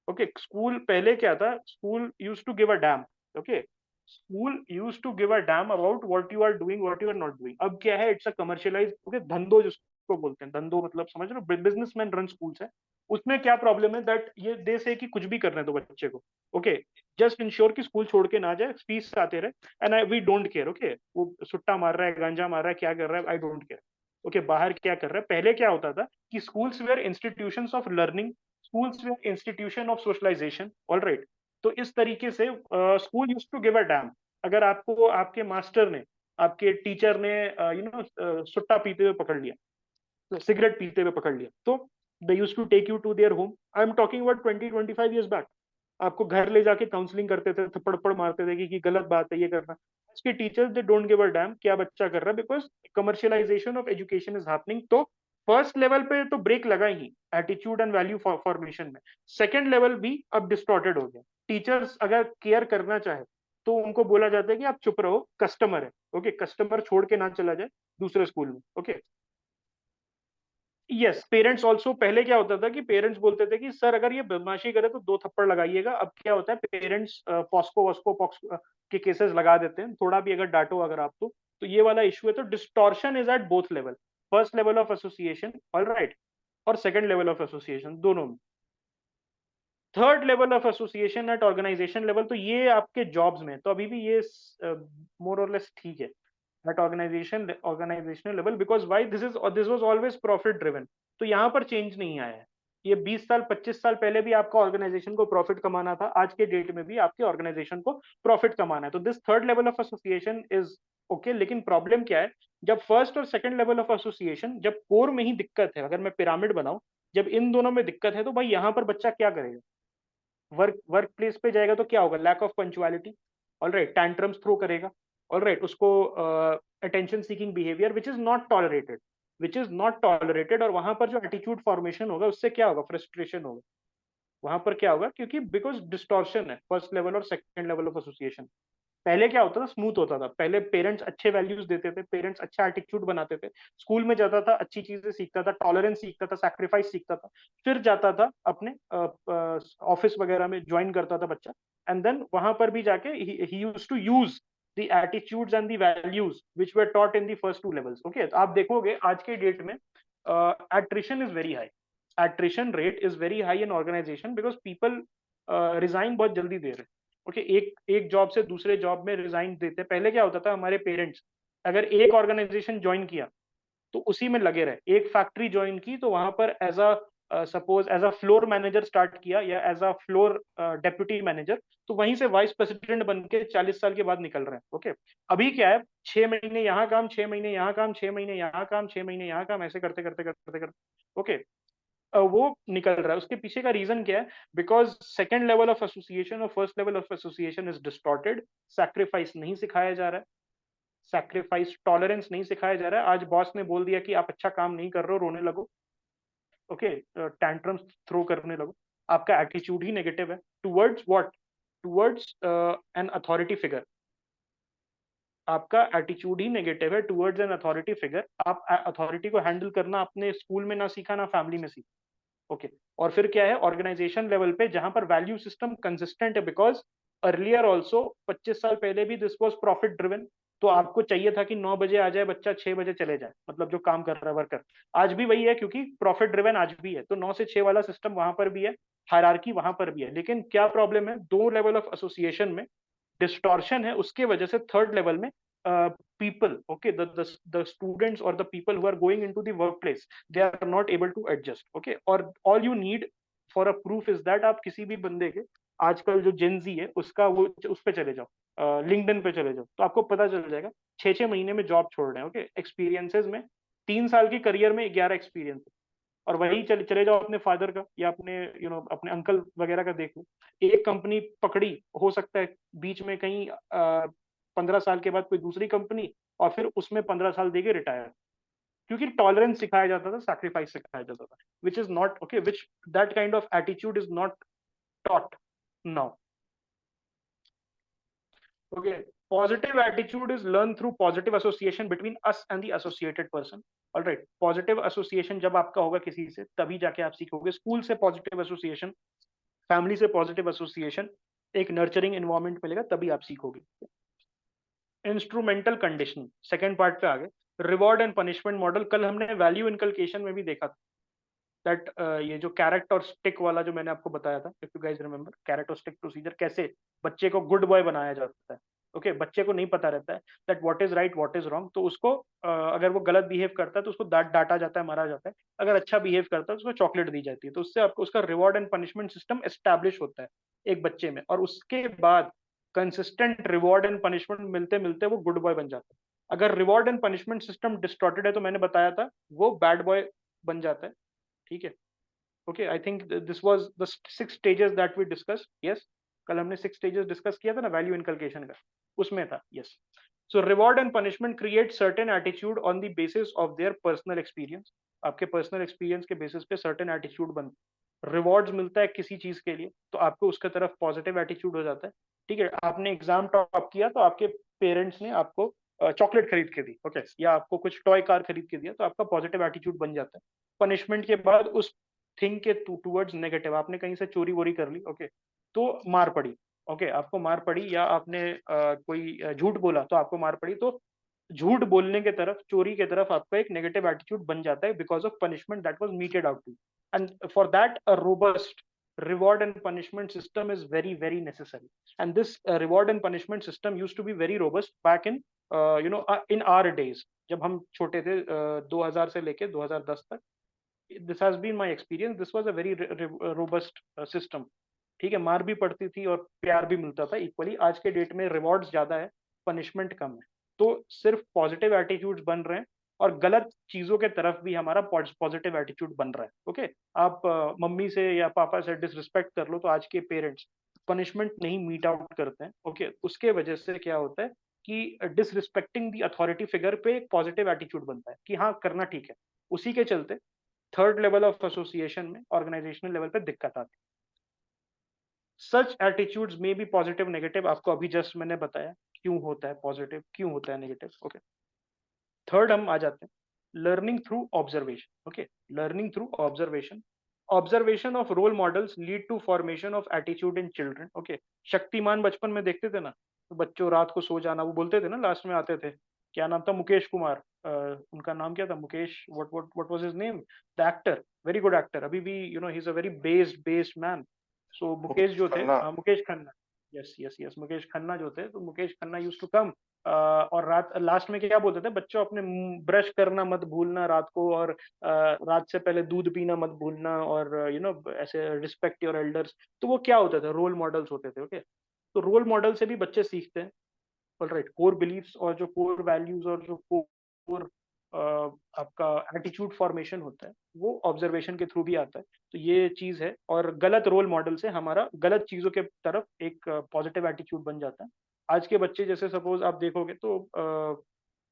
ओके, स्कूल पहले क्या था, school use to give a damn, okay, school use to give a damn about what you are doing, what you are not doing. अब क्या है, इट्स अ कमर्शियलाइज, ओके, धंधो जिसको बोलते हैं, धंधो मतलब समझ रहे हो, बिजनेसमैन रन स्कूल्स है। उसमें क्या प्रॉब्लम है, दैट ये दे से कि कुछ भी करने दो बच्चे को, ओके, जस्ट इंश्योर कि स्कूल छोड़ के ना जाए, फीस आते रहे, and we don't care, okay, वो सुट्टा मार रहा है, गांजा मार रहा है, क्या कर रहा है, आई डोंट केयर, ओके, बाहर क्या कर रहा है। पहले क्या होता था कि schools were institutions of learning, schools were institution of socialization, all right। तो इस तरीके से school used to give a damn. अगर आपको आपके मास्टर ने, आपके टीचर ने सुट्टा पीते हुए पकड़ लिया, सिगरेट पीते हुए पकड़ लिया, तो they used to take you to their home. I am talking about 20-25 years back. आपको घर ले जाके काउंसलिंग करते थे, थप्पड़ मारते थे कि गलत बात है ये करना। उसके teachers they don't give a dam क्या बच्चा कर रहा है, because commercialisation of education is happening. तो फर्स्ट लेवल पे तो ब्रेक लगा ही एटीट्यूड एंड वैल्यू फॉर्मेशन में। सेकंड लेवल भी अब डिस्टॉर्टेड हो गया। टीचर्स अगर केयर करना चाहे तो उनको बोला जाता है कि आप चुप रहो, कस्टमर है, ओके, कस्टमर छोड़ के ना चला जाए दूसरे स्कूल में, ओके। यस, पेरेंट्स ऑल्सो, पहले क्या होता था कि पेरेंट्स बोलते थे कि सर अगर ये बदमाशी करे तो 2 थप्पड़ लगाइएगा। अब क्या होता है, पेरेंट्स पॉस्को वॉस्को पॉक्स के केसेस लगा देते हैं, थोड़ा भी अगर डांटो अगर आप तो ये वाला इशू है। तो distortion is at both level, first level of association, all right, और सेकंड लेवल ऑफ एसोसिएशन, दोनों में। Third level of association at organisation level, तो ये आपके जॉब्स में तो अभी भी ये मोर और लेस ठीक है at organizational level, because why, this was always profit driven। तो यहाँ पर चेंज नहीं आया है। ये 20 साल 25 साल पहले भी आपका ऑर्गेनाइजेशन को प्रॉफिट कमाना था, आज के डेट में भी आपके ऑर्गेनाइजेशन को प्रॉफिट कमाना है। तो this third level of association is okay. लेकिन प्रॉब्लम क्या है, जब फर्स्ट और सेकंड लेवल ऑफ एसोसिएशन, जब कोर में ही दिक्कत है, अगर मैं पिरामिड बनाऊं, जब इन दोनों में दिक्कत है, तो भाई यहाँ पर बच्चा क्या करेगा, वर्क प्लेस पे जाएगा तो क्या होगा, lack of punctuality, alright, tantrums throw करेगा, ऑलराइट, उसको attention seeking behaviour which is not tolerated, और वहां पर जो एटीट्यूड फॉर्मेशन होगा उससे क्या होगा, फ्रस्ट्रेशन होगा। वहां पर क्या होगा, क्योंकि बिकॉज डिस्टॉर्शन है फर्स्ट लेवल और सेकंड लेवल ऑफ एसोसिएशन। पहले क्या होता था, स्मूथ होता था, पहले पेरेंट्स अच्छे वैल्यूज देते थे, पेरेंट्स अच्छा एटीट्यूड बनाते थे, स्कूल में जाता था, अच्छी चीजें सीखता था, टॉलरेंस सीखता था, सैक्रिफाइस सीखता था, फिर जाता था अपने ऑफिस वगैरह में ज्वाइन करता था बच्चा, एंड देन वहां पर भी जाके ही used to use the attitudes and the values which were taught in the first 2 levels, okay. तो आप देखोगे आज के डेट में attrition is very high, attrition rate is very high in organization because people resign बहुत जल्दी दे रहे हैं, ओके, एक जॉब से दूसरे जॉब में रिजाइन देते। पहले क्या होता था, हमारे पेरेंट्स अगर एक ऑर्गेनाइजेशन ज्वाइन किया तो उसी में लगे रहे, एक फैक्ट्री ज्वाइन की तो वहां पर as a suppose as a floor manager start किया या as a floor deputy manager, तो वहीं से वाइस प्रेसिडेंट बन के 40 साल के बाद निकल रहे हैं, ओके। अभी क्या है, 6 महीने यहाँ काम, 6 महीने यहाँ काम, 6 महीने यहाँ काम, 6 महीने यहाँ काम, ऐसे करते करते करते करते, ओके, वो निकल रहा है। उसके पीछे का रीजन क्या है, because second level of association और first level of association is distorted, sacrifice नहीं सिखाया जा रहा है, सैक्रिफाइस टॉलरेंस नहीं सिखाया जा रहा है। आज बॉस ने बोल दिया कि आप अच्छा काम नहीं कर रहे हो, रोने लगो, ओके, टैंट्रम्स थ्रो करने लगो, आपका एटीट्यूड ही नेगेटिव है towards what, towards an authority figure. आपका एटीट्यूड ही नेगेटिव है टुवर्ड्स एन अथॉरिटी फिगर। आप अथॉरिटी को हैंडल करना अपने स्कूल में ना सीखा, ना फैमिली में सीखा, ओके। और फिर क्या है, ऑर्गेनाइजेशन लेवल पे जहां पर वैल्यू सिस्टम कंसिस्टेंट है, बिकॉज अर्लियर ऑल्सो 25 साल पहले भी दिस वाज प्रॉफिट ड्रिवन। तो आपको चाहिए था कि 9 बजे आ जाए बच्चा, 6 बजे चले जाए, मतलब जो काम कर रहा है वर्कर। आज भी वही है, क्योंकि प्रॉफिट ड्रिवन आज भी है, तो 9 से 6 वाला सिस्टम वहां पर भी है, हायरार्की वहां पर भी है। लेकिन क्या प्रॉब्लम है, 2 लेवल ऑफ एसोसिएशन में डिस्टॉर्शन है, उसके वजह से थर्ड लेवल में people, okay, the students or the people who are going into the workplace, they are not able to adjust, okay, or all you need for a proof is that आप किसी भी बंदे के आजकल जो Gen Z है उसका वो उस पे चले जाओ, लिंक्डइन पे चले जाओ, तो आपको पता चल जाएगा 6-6 महीने में जॉब छोड़ रहे हैं, ओके, एक्सपीरियंसेस में 3 साल की करियर में 11 एक्सपीरियंस, और वही चले जाओ अपने फादर का या अपने अपने अंकल वगैरह का देख लो, एक कंपनी पकड़ी, हो सकता है बीच में कहीं 15 साल के बाद कोई दूसरी कंपनी, और फिर उसमें 15 साल देके रिटायर, क्योंकि टॉलरेंस सिखाया जाता था, सैक्रिफाइस सिखाया जाता था, विच is not okay, which that kind of attitude is not taught now. Okay, positive attitude is learned through positive association between us and the associated person. All right, positive association जब आपका होगा किसी से तभी जाके आप सीखोगे. स्कूल से पॉजिटिव एसोसिएशन, फैमिली से पॉजिटिव एसोसिएशन, एक नर्चरिंग एनवायरनमेंट मिलेगा तभी आप सीखोगे. इंस्ट्रूमेंटल कंडीशनिंग सेकंड पार्ट पे आ गए. रिवॉर्ड एंड पनिशमेंट मॉडल कल हमने वैल्यू इनकलकेशन में भी देखा था. दैट ये जो कैरेट और स्टिक वाला जो मैंने आपको बताया था, if you guys remember, carrot और स्टिक प्रोसीजर, कैसे बच्चे को गुड बॉय बनाया जाता है. ओके, बच्चे को नहीं पता रहता है that what is right what is wrong, तो उसको अगर वो गलत बिहेव करता है तो उसको डांटा जाता है, मारा जाता है. अगर अच्छा बिहेव करता है तो उसको चॉकलेट दी जाती है. तो उससे आपको उसका reward and punishment system establish होता है एक बच्चे में, और उसके बाद कंसिस्टेंट रिवॉर्ड एंड पनिशमेंट मिलते मिलते वो गुड बॉय बन जाता है. अगर reward and punishment system distorted है तो मैंने बताया था वो बैड बॉय बन जाता है. ठीक है. Okay, I think this was the 6 stages that we discussed. Yes, कल हमने 6 stages discuss किया था ना value inculcation का, उसमें था. Yes. So reward and punishment create certain attitude on the basis of their personal experience. आपके personal experience के basis पे certain attitude बनता है. Rewards मिलता है किसी चीज के लिए तो आपको उसके तरफ positive attitude हो जाता है. ठीक है, आपने एग्जाम टॉप किया तो आपके पेरेंट्स ने आपको चॉकलेट खरीद के दी, ओके, या आपको कुछ टॉय कार खरीद के दिया तो आपका पॉजिटिव एटीट्यूड बन जाता है. पनिशमेंट के बाद उस थिंग के टूवर्ड्स नेगेटिव, आपने कहीं से चोरी वोरी कर ली, ओके, तो मार पड़ी, ओके, आपको मार पड़ी, या आपने कोई झूठ बोला तो आपको मार पड़ी, तो झूठ बोलने के तरफ, चोरी के तरफ आपका एक नेगेटिव एटीट्यूड बन जाता है because of punishment that was meted out to. And for that a robust reward and punishment system is very very necessary, and this reward and punishment system used to be very robust back in in our days. जब हम छोटे थे 2000 से लेके 2010 तक, this has been my experience, this was a very robust system. ठीक है, मार भी पड़ती थी और प्यार भी मिलता था इक्वली. आज के डेट में रिवॉर्ड्स ज्यादा है, पनिशमेंट कम है, तो सिर्फ पॉजिटिव एटीट्यूड्स बन रहे हैं और गलत चीजों के तरफ भी हमारा पॉजिटिव एटीट्यूड बन रहा है. ओके, आप मम्मी से या पापा से डिसरिस्पेक्ट कर लो तो आज के पेरेंट्स पनिशमेंट नहीं मीट आउट करते हैं. ओके, उसके वजह से क्या होता है कि डिसरिस्पेक्टिंग द अथॉरिटी फिगर पे एक पॉजिटिव एटीट्यूड बनता है कि हाँ करना ठीक है. उसी के चलते थर्ड लेवल ऑफ एसोसिएशन में, ऑर्गेनाइजेशनल लेवल पे दिक्कत आती है. सच एटीट्यूड्स में भी पॉजिटिव नेगेटिव, आपको अभी जस्ट मैंने बताया क्यों होता है पॉजिटिव, क्यों होता है नेगेटिव. ओके, थर्ड हम आ जाते हैं learning through observation. Okay, learning through observation. Observation of role models lead to formation of attitude in children. Okay, Shaktimaan बचपन में देखते थे ना, तो बच्चों रात को सो जाना, वो बोलते थे ना, लास्ट में आते थे, क्या नाम था, मुकेश कुमार, उनका नाम क्या था, Mukesh, what was his name, the actor, very good actor, अभी भी he is a very based man. So Mukesh जो थे, Mukesh Khanna, yes yes yes, Mukesh Khanna जो थे, तो Mukesh Khanna used to come और रात लास्ट में क्या बोलते थे, बच्चों अपने ब्रश करना मत भूलना रात को, और रात से पहले दूध पीना मत भूलना, और ऐसे रिस्पेक्ट योर एल्डर्स. तो वो क्या होता था, रोल मॉडल्स होते थे. ओके, तो रोल मॉडल से भी बच्चे सीखते हैं. ऑलराइट, कोर बिलीफ्स और जो कोर वैल्यूज और जो कोर आपका एटीट्यूड फॉर्मेशन होता है वो ऑब्जर्वेशन के थ्रू भी आता है. तो ये चीज है, और गलत रोल मॉडल से हमारा गलत चीजों के तरफ एक पॉजिटिव एटीट्यूड बन जाता है. आज के बच्चे जैसे सपोज आप देखोगे तो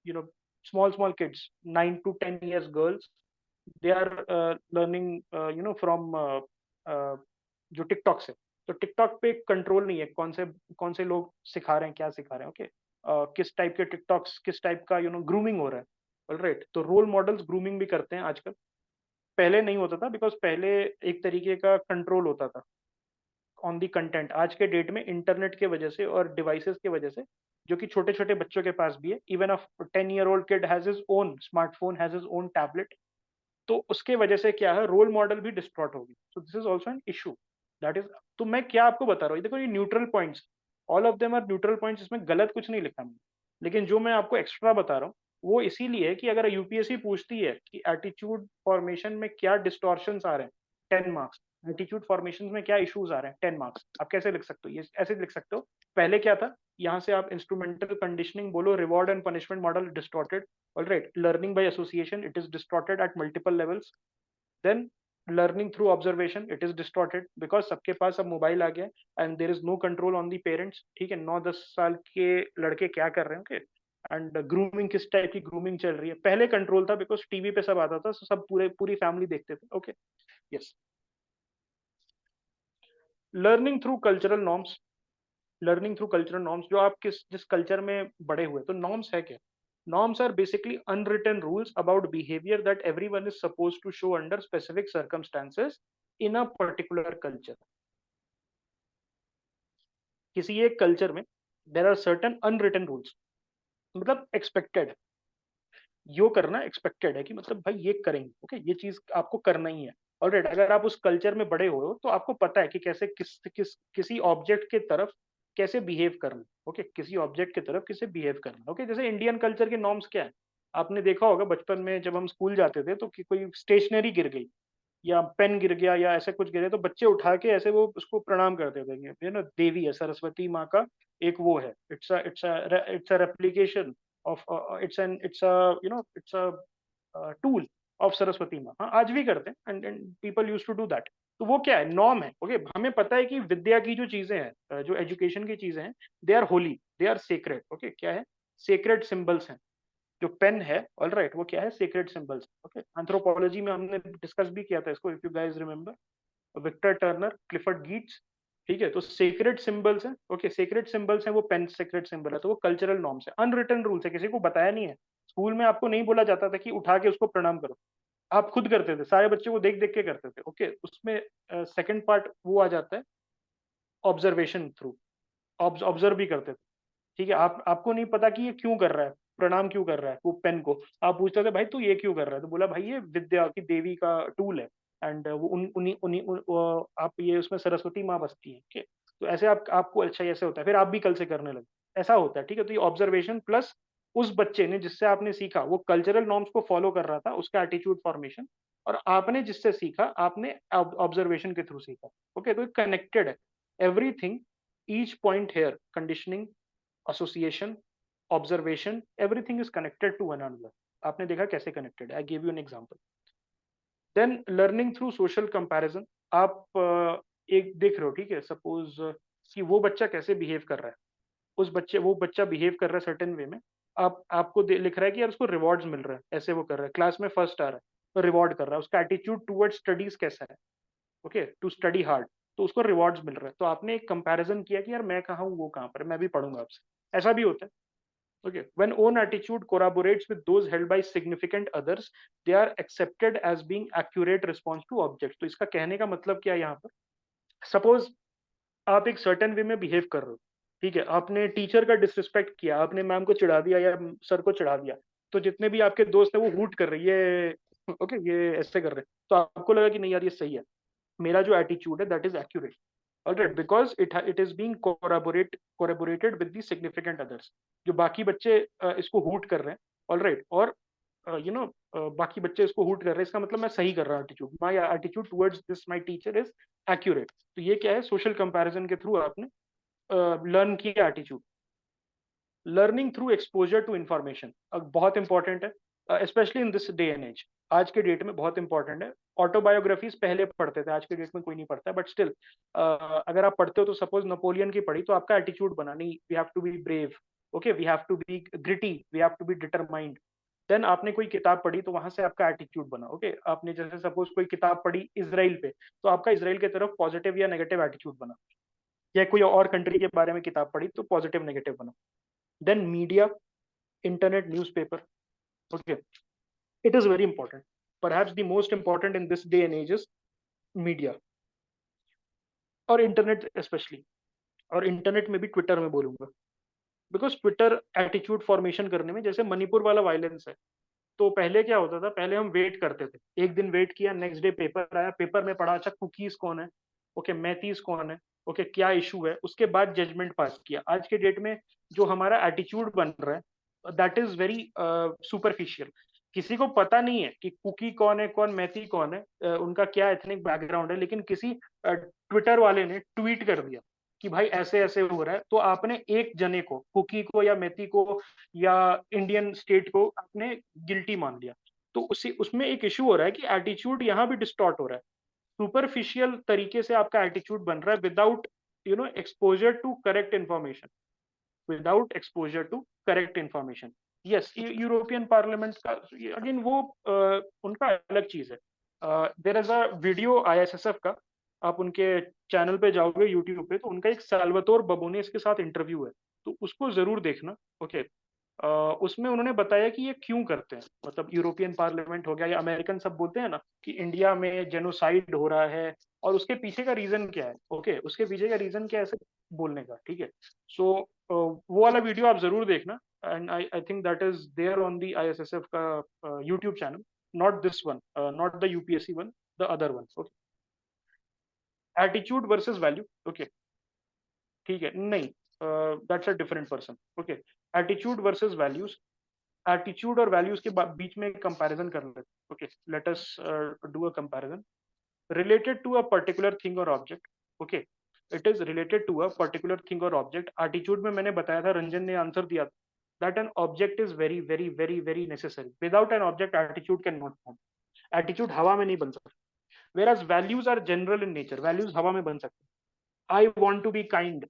you know small small kids, 9 to 10 years girls, they are learning from जो टिकटॉक से. तो टिकटॉक पे कंट्रोल नहीं है, कौन से लोग सिखा रहे हैं, क्या सिखा रहे हैं. ओके, किस टाइप के टिकटॉक्स, किस टाइप का ग्रूमिंग हो रहा है. ऑलराइट, तो रोल मॉडल्स ग्रूमिंग भी करते हैं आजकल. पहले नहीं होता था बिकॉज पहले एक तरीके का कंट्रोल होता था ऑन दी कंटेंट. आज के डेट में इंटरनेट के वजह से और डिवाइसेस की वजह से, जो कि छोटे छोटे बच्चों के पास भी है, even a 10-year-old kid has his own smartphone, has his own tablet, तो उसके वजह से क्या है, रोल मॉडल भी डिस्ट्रॉट होगी. So this is also an issue, that is. तो मैं क्या आपको बता रहा हूँ, देखो ये neutral points, all of them are neutral points, इसमें गलत कुछ नहीं लिखा मैंने. लेकिन जो मैं आपको एक्स्ट्रा बता रहा हूँ वो इसीलिए है कि अगर यूपीएससी पूछती है कि एटीट्यूड फॉर्मेशन में क्या डिस्टॉर्शंस आ रहे हैं 10 मार्क्स, एटीट्यूड फॉर्मेशन में क्या इश्यूज आ रहे हैं 10 मार्क्स, आप कैसे लिख सकते हो? ये ऐसे लिख सकते हो, पहले क्या था, यहाँ से आप इंस्ट्रूमेंटल कंडीशनिंग बोलो, reward and punishment model distorted, alright, learning by association it is distorted at multiple levels, then learning through observation it is distorted because सबके पास अब मोबाइल आ गया and there is no control on the parents, ठीक है, 9-10 साल के लड़के क्या कर रहे हैं, ओके, एंड ग्रूमिंग किस टाइप की ग्रूमिंग चल रही है, पहले कंट्रोल था बिकॉज टीवी पे सब आता था, so सब पूरी फैमिली देखते थे, okay, yes. Learning through cultural norms, learning through cultural norms, जो आप जिस कल्चर में बड़े हुए, तो नॉर्म्स है क्या? Norms are basically unwritten rules about behaviour that everyone is supposed to show under specific circumstances in a particular culture. किसी एक कल्चर में there are certain unwritten rules, मतलब एक्सपेक्टेड, यो करना एक्सपेक्टेड है कि मतलब भाई ये करेंगे, ओके, ये चीज आपको करना ही है, ऑलराइट। अगर आप उस कल्चर में बड़े हो तो आपको पता है कि कैसे किसी ऑब्जेक्ट के तरफ कैसे बिहेव करना, ओके, किसी ऑब्जेक्ट की तरफ कैसे बिहेव करना, ओके। जैसे इंडियन कल्चर के नॉर्म्स क्या है, आपने देखा होगा बचपन में जब हम स्कूल जाते थे तो कि कोई स्टेशनरी गिर गई या पेन गिर गया या ऐसे कुछ गिरे तो बच्चे उठा के ऐसे वो उसको प्रणाम करते थे, ये ना देवी है, सरस्वती माँ का एक वो है, it's a replication of, it's a tool of Saraswati माँ, हाँ आज भी करते हैं and people use to do that. तो वो क्या है, नॉर्म है, ओके। हमें पता है कि विद्या की जो चीजें हैं, जो एजुकेशन की चीजें हैं, they are holy, they are sacred, okay, क्या है, सेक्रेड सिंबल्स हैं। जो पेन है, ऑल राइट, वो क्या है, सेक्रेड सिंबल्स, ओके। एंथ्रोपोलॉजी में हमने डिस्कस भी किया था इसको, if you guys remember, Victor Turner, Clifford Geertz, ठीक है। तो सेक्रेड सिंबल्स है, ओके, सेक्रेड सिंबल्स है, वो पेन सेक्रेड सिंबल है, तो वो कल्चरल नॉर्म्स है, अनरिटन रूल्स है, किसी को बताया नहीं है। स्कूल में आपको नहीं बोला जाता था कि उठा के उसको प्रणाम करो, आप खुद करते थे, सारे बच्चे को देख देख के करते थे, ओके। उसमें सेकंड पार्ट वो आ जाता है, ऑब्जर्वेशन थ्रू, ऑब्जर्व भी करते थे, ठीक है। आपको नहीं पता कि ये क्यों कर रहा है, प्रणाम क्यों कर रहा है वो पेन को, आप पूछते थे भाई तू ये क्यों कर रहा है, तो बोला भाई ये विद्या की देवी का टूल है एंड वो उन उन्हीं उन्हीं आप ये उसमें सरस्वती माँ बसती है, ठीक है। तो ऐसे आपको अच्छा ऐसे होता है, फिर आप भी कल से करने लगे, ऐसा होता है, ठीक है। तो ये ऑब्जर्वेशन प्लस उस बच्चे ने जिससे आपने सीखा वो कल्चरल नॉर्म्स को फॉलो कर रहा था, उसका एटीट्यूड फॉर्मेशन, और आपने जिससे सीखा आपने ऑब्जर्वेशन के थ्रू सीखा, ओके। तो कनेक्टेड है everything, each point here, conditioning, association, observation, everything is connected to one another. आपने देखा कैसे कनेक्टेड है, I give you an example. Then learning through social comparison, आप एक देख रहे हो, ठीक है, सपोज कि वो बच्चा कैसे बिहेव कर रहा है, वो बच्चा बिहेव कर रहा है सर्टेन वे में, आप आपको लिख रहा है कि यार उसको रिवॉर्ड्स मिल रहा है, ऐसे वो कर रहा है, क्लास में फर्स्ट आ रहा है तो रिवॉर्ड कर रहा है, उसका एटीट्यूड टुवर्ड्स स्टडीज कैसा है, ओके, टू स्टडी हार्ड, तो उसको रिवॉर्ड्स मिल रहा है, तो आपने एक कंपैरिजन किया कि यार मैं कहाँ हूँ वो कहाँ पर है, मैं भी पढ़ूंगा आपसे, ऐसा भी होता है। Okay, when own attitude corroborates with those held by significant others, they are accepted as being accurate response to objects. तो इसका कहने का मतलब क्या है यहाँ पर, सपोज आप एक सर्टेन वे में बिहेव कर रहे हो, ठीक है, आपने टीचर का डिसरिस्पेक्ट किया, आपने मैम को चिढ़ा दिया या सर को चिढ़ा दिया, तो जितने भी आपके दोस्त हैं वो हूट कर रही है, ओके, ये ऐसे कर रहे हैं, तो आपको लगा कि नहीं यार ये सही है, मेरा जो एटीट्यूड है that is accurate, alright, because it is being corroborated with the significant others. जो बाकी बच्चे इसको हूट कर रहे हैं, ऑलराइट, और बाकी बच्चे इसको हूट कर रहे हैं, इसका मतलब मैं सही कर रहा हूँ, attitude, my attitude towards this my teacher is accurate. तो ये क्या है, सोशल कंपैरिजन के थ्रू आपने लर्न किया attitude. Learning through exposure to information बहुत इंपॉर्टेंट है, specially in this day and age, आज के डेट में बहुत इंपॉर्टेंट है। ऑटोबायोग्राफीज पहले पढ़ते थे, आज के डेट में कोई नहीं पढ़ता, बट स्टिल अगर आप पढ़ते हो तो सपोज नेपोलियन की पढ़ी तो आपका एटीट्यूड बना, नहीं we have to be brave, okay, we have to be gritty, we have to be determined. Then आपने कोई किताब पढ़ी तो वहां से आपका एटीट्यूड बना, ओके। आपने जैसे सपोज कोई किताब पढ़ी इसराइल पे, तो आपका इसराइल की तरफ पॉजिटिव या नेगेटिव एटीट्यूड बना, या कोई और कंट्री के बारे में किताब पढ़ी तो पॉजिटिव नेगेटिव बना। Then media, internet, newspaper, okay, it is very important, perhaps the most important in this day and age is media और इंटरनेट स्पेशली, और इंटरनेट में भी ट्विटर में बोलूंगा, बिकॉज ट्विटर एटीट्यूड फॉर्मेशन करने में, जैसे मणिपुर वाला वायलेंस है, तो पहले क्या होता था, पहले हम वेट करते थे, एक दिन वेट किया, नेक्स्ट डे पेपर आया, पेपर में पढ़ा, अच्छा कुकीज कौन है, ओके, मैतीज कौन है, ओके, क्या इशू है, उसके बाद जजमेंट पास किया। आज के डेट में जो हमारा एटीट्यूड बन रहा है दैट इज वेरी सुपरफिशियल। किसी को पता नहीं है कि कुकी कौन है, कौन मैती कौन है, उनका क्या एथनिक बैकग्राउंड है, लेकिन किसी ट्विटर वाले ने ट्वीट कर दिया कि भाई ऐसे ऐसे हो रहा है, तो आपने एक जने को, कुकी को या मैती को या इंडियन स्टेट को आपने गिल्टी मान लिया। तो उसी उसमें एक इशू हो रहा है कि एटीट्यूड यहाँ भी डिस्टॉर्ट हो रहा है। सुपरफिशियल तरीके से आपका एटीट्यूड बन रहा है without exposure to correct information, without exposure to correct information. Yes, European parliament का अगेन वो उनका अलग चीज है। There is a video ISSF का, आप उनके चैनल पे जाओगे यूट्यूब पे, तो उनका एक साल्वातोर बबोनेस के साथ इंटरव्यू है, तो उसको जरूर देखना। ओके, उसमें उन्होंने बताया कि ये क्यों करते हैं, मतलब यूरोपियन पार्लियामेंट हो गया या अमेरिकन सब बोलते हैं ना कि इंडिया में जेनोसाइड हो रहा है, और उसके पीछे का रीजन क्या है। ओके, उसके पीछे का रीजन क्या है ऐसे बोलने का, ठीक है। सो वो वाला वीडियो आप जरूर देखना, and I think that is there on the ISSF का YouTube channel, not this one, not the UPSC one, the other one. Okay, attitude versus value. Okay, ठीक है, नहीं, that's a different person. Okay, attitude versus values, attitude और values के बीच में comparison कर लेते हैं। Okay, let us do a comparison related to a particular thing or object. Okay, it is related to a particular thing or object. attitude में मैंने बताया था, रंजन ने आंसर दिया था that an object is very very very very necessary. Without an object attitude cannot form. attitude हवा में नहीं बन सकता, whereas values are general in nature. values हवा में बन सकते। I want to be kind,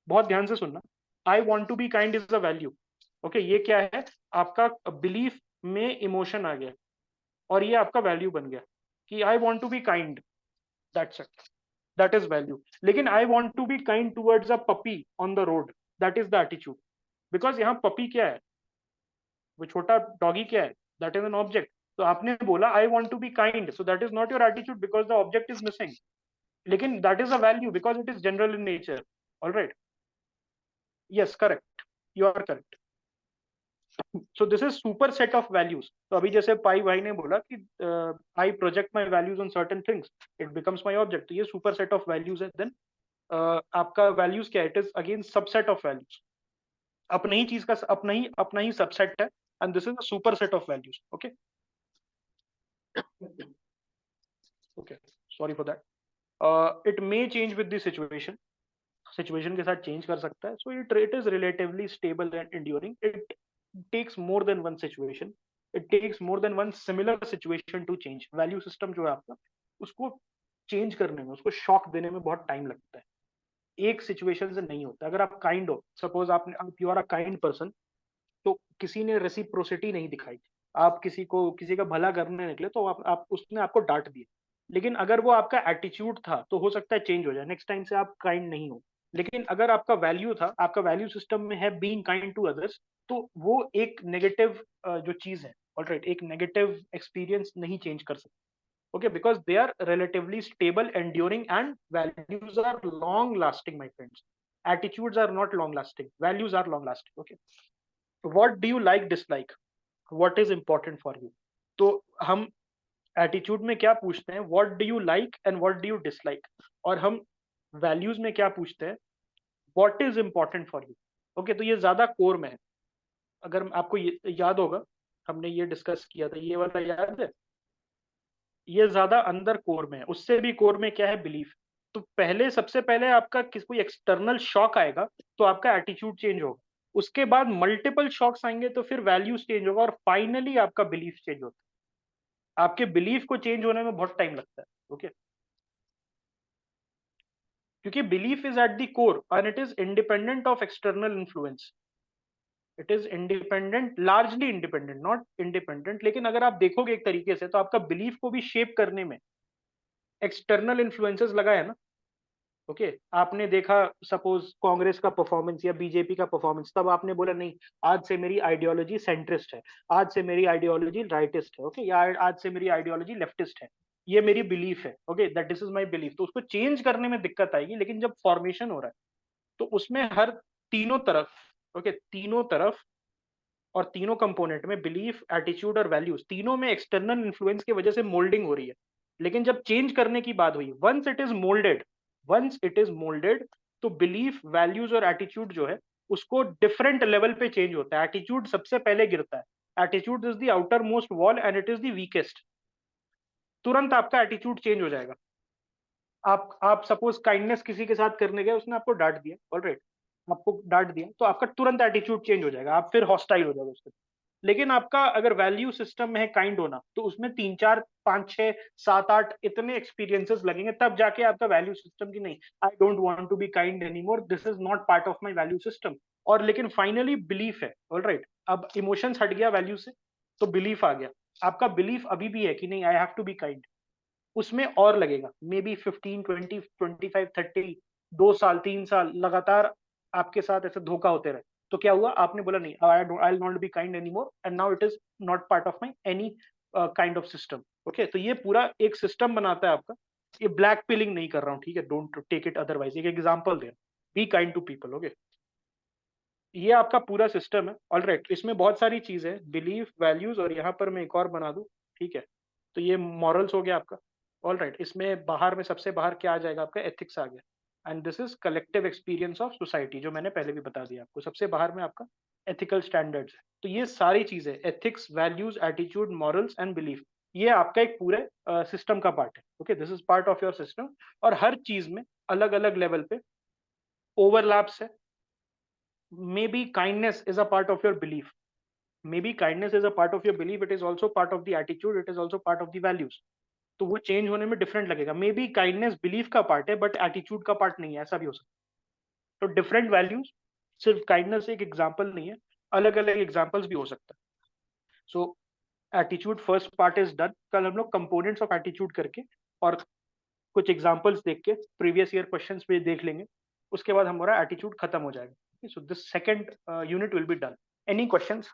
बहुत ध्यान से सुनना, I want to be kind is a value. Okay, ये क्या है, आपका बिलीफ में इमोशन आ गया और ये आपका वैल्यू बन गया कि I want to be kind, that's it, that is value. लेकिन I want to be kind towards a puppy on the road, that is the attitude. Because यहाँ पपी क्या है, वो छोटा डॉगी क्या है, दैट इज एन ऑब्जेक्ट। तो आपने बोला I want to be kind, so that is not your attitude because the object is missing, लेकिन that is a value because it is general in nature. All right, yes correct, you are correct. So this is super set of values. तो अभी जैसे पाई भाई ने बोला कि I project my values on certain things, it becomes my object, तो ये super set of values है। देन आपका वैल्यूज क्या है, it is again subset of values, अपने ही चीज का अपना ही सबसेट है, and this is a super set of values. Okay, okay, sorry for that. It may change with the situation, situation के साथ चेंज कर सकता है। So it is relatively stable and enduring. It takes more than one situation, it takes more than one similar situation to change. Value system जो है आपका, उसको change करने में, उसको शॉक देने में बहुत टाइम लगता है, एक सिचुएशन से नहीं होता। अगर आप काइंड हो, सपोज आप you are a kind person, तो किसी ने रेसिप्रोसिटी नहीं दिखाई, आप किसी का भला करने निकले, तो आप उसने आपको डांट दिया, लेकिन अगर वो आपका एटीट्यूड था तो हो सकता है चेंज हो जाए, नेक्स्ट टाइम से आप काइंड नहीं हो। लेकिन अगर आपका वैल्यू था, आपका वैल्यू सिस्टम में है बीइंग काइंड टू अदर्स, तो वो एक नेगेटिव जो चीज है, ऑलराइट, एक नेगेटिव एक्सपीरियंस नहीं चेंज कर सकता। okay, because they are relatively stable, enduring, and values are long lasting, my friends. Attitudes are not long lasting, values are long lasting. Okay, what do you like, dislike, what is important for you? तो हम attitude में क्या पूछते हैं, what do you like and what do you dislike, और हम values में क्या पूछते हैं, what is important for you. Okay, तो ये ज्यादा कोर में है। अगर आपको याद होगा, हमने ये डिस्कस किया था, ये वाला याद है, ये ज्यादा अंदर कोर में है। उससे भी कोर में क्या है, बिलीफ। तो पहले, सबसे पहले आपका कोई एक्सटर्नल शॉक आएगा तो आपका एटीट्यूड चेंज होगा, उसके बाद मल्टीपल शॉक्स आएंगे तो फिर वैल्यूज चेंज होगा, और फाइनली आपका बिलीफ चेंज होता है। आपके बिलीफ को चेंज होने में बहुत टाइम लगता है। ओके, क्योंकि belief is at the core and it is independent of external influence. It is independent, largely independent, not independent, लेकिन अगर आप देखोगे एक तरीके से, तो आपका बिलीफ को भी शेप करने में एक्सटर्नल इन्फ्लुएंसेस लगा है ना। ओके, आपने देखा सपोज कांग्रेस का परफॉर्मेंस या बीजेपी का परफॉर्मेंस, तब आपने बोला नहीं, आज से मेरी आइडियोलॉजी सेंट्रिस्ट है, आज से मेरी आइडियोलॉजी राइटिस्ट है, ओके, या आज से मेरी आइडियोलॉजी लेफ्टिस्ट है, ये मेरी बिलीफ है। Okay, that this is my belief. तो उसको चेंज करने में दिक्कत आएगी, लेकिन जब फॉर्मेशन हो रहा है तो उसमें हर तीनों तरफ, ओके, तीनों तरफ और तीनों कंपोनेंट में बिलीफ, एटीट्यूड और वैल्यूज, तीनों में एक्सटर्नल इन्फ्लुएंस की वजह से मोल्डिंग हो रही है। लेकिन जब चेंज करने की बात हुई, वंस इट इज मोल्डेड, तो बिलीफ, वैल्यूज और एटीट्यूड जो है उसको डिफरेंट लेवल पे चेंज होता है। एटीट्यूड सबसे पहले गिरता है। Attitude is the outer most wall and it is the weakest. तुरंत आपका एटीट्यूड चेंज हो जाएगा। आप सपोज काइंडनेस किसी के साथ करने गए, उसने आपको डांट दिया, ऑलराइट, आपको डांट दिया, तो आपका तुरंत एटीट्यूड चेंज हो जाएगा, आप फिर हॉस्टाइल हो जाओगे उसके। लेकिन आपका अगर वैल्यू सिस्टम में है काइंड होना, तो उसमें 3 4 5 6 7 8 इतने एक्सपीरियंसेस लगेंगे, तब जाके आपका वैल्यू सिस्टम की नहीं, I don't want to be kind anymore, this is not part of my value system. और लेकिन फाइनली बिलीफ है, ऑलराइट, अब इमोशंस हट गया वैल्यू से, तो बिलीफ आ गया। आपका बिलीफ अभी भी है कि नहीं, I have to be kind, उसमें और लगेगा, मे बी 15 20 25 30, 2 साल 3 साल लगातार आपके साथ ऐसे धोखा होते रहे, तो क्या हुआ, आपने बोला नहीं, I will not be kind anymore and now it is not part of my any kind of system. Okay, तो ये पूरा एक सिस्टम बनाता है आपका। ये ब्लैक पिलिंग नहीं कर रहा हूँ, ठीक है, डोंट टेक इट अदरवाइज, एक एग्जाम्पल दे, be kind to people. Okay, ये आपका पूरा सिस्टम है, ऑलराइट। इसमें बहुत सारी चीजें हैं, बिलीफ, वैल्यूज, और यहाँ पर मैं एक और बना दूं, ठीक है, तो ये मॉरल्स हो गया आपका, ऑलराइट। इसमें बाहर में सबसे बाहर क्या आ जाएगा, आपका एथिक्स आ गया, and this is collective experience of society, जो मैंने पहले भी बता दिया आपको, सबसे बाहर में आपका एथिकल स्टैंडर्ड्स है। तो ये सारी चीजें, ethics, values, attitude, morals and belief, ये आपका एक पूरे सिस्टम का पार्ट है। Okay, this is part of your system, और हर चीज में अलग अलग लेवल पे ओवरलैप्स है। maybe kindness is a part of your belief, maybe kindness is a part of your belief, it is also part of the attitude, it is also part of the values। तो वो change होने में different लगेगा, maybe kindness belief का part है but attitude का part नहीं है, ऐसा भी हो सकता है। तो डिफरेंट वैल्यूज, सिर्फ काइंडनेस एक एग्जाम्पल नहीं है, अलग अलग एग्जाम्पल्स भी हो सकता है। So attitude first part is done. कल हम लोग कंपोनेंट्स ऑफ एटीट्यूड करके और कुछ एग्जाम्पल्स देख के प्रीवियस ईयर क्वेश्चंस भी देख लेंगे, उसके बाद हमारा एटीट्यूड खत्म हो जाएगा। So this second unit will be done. Any questions?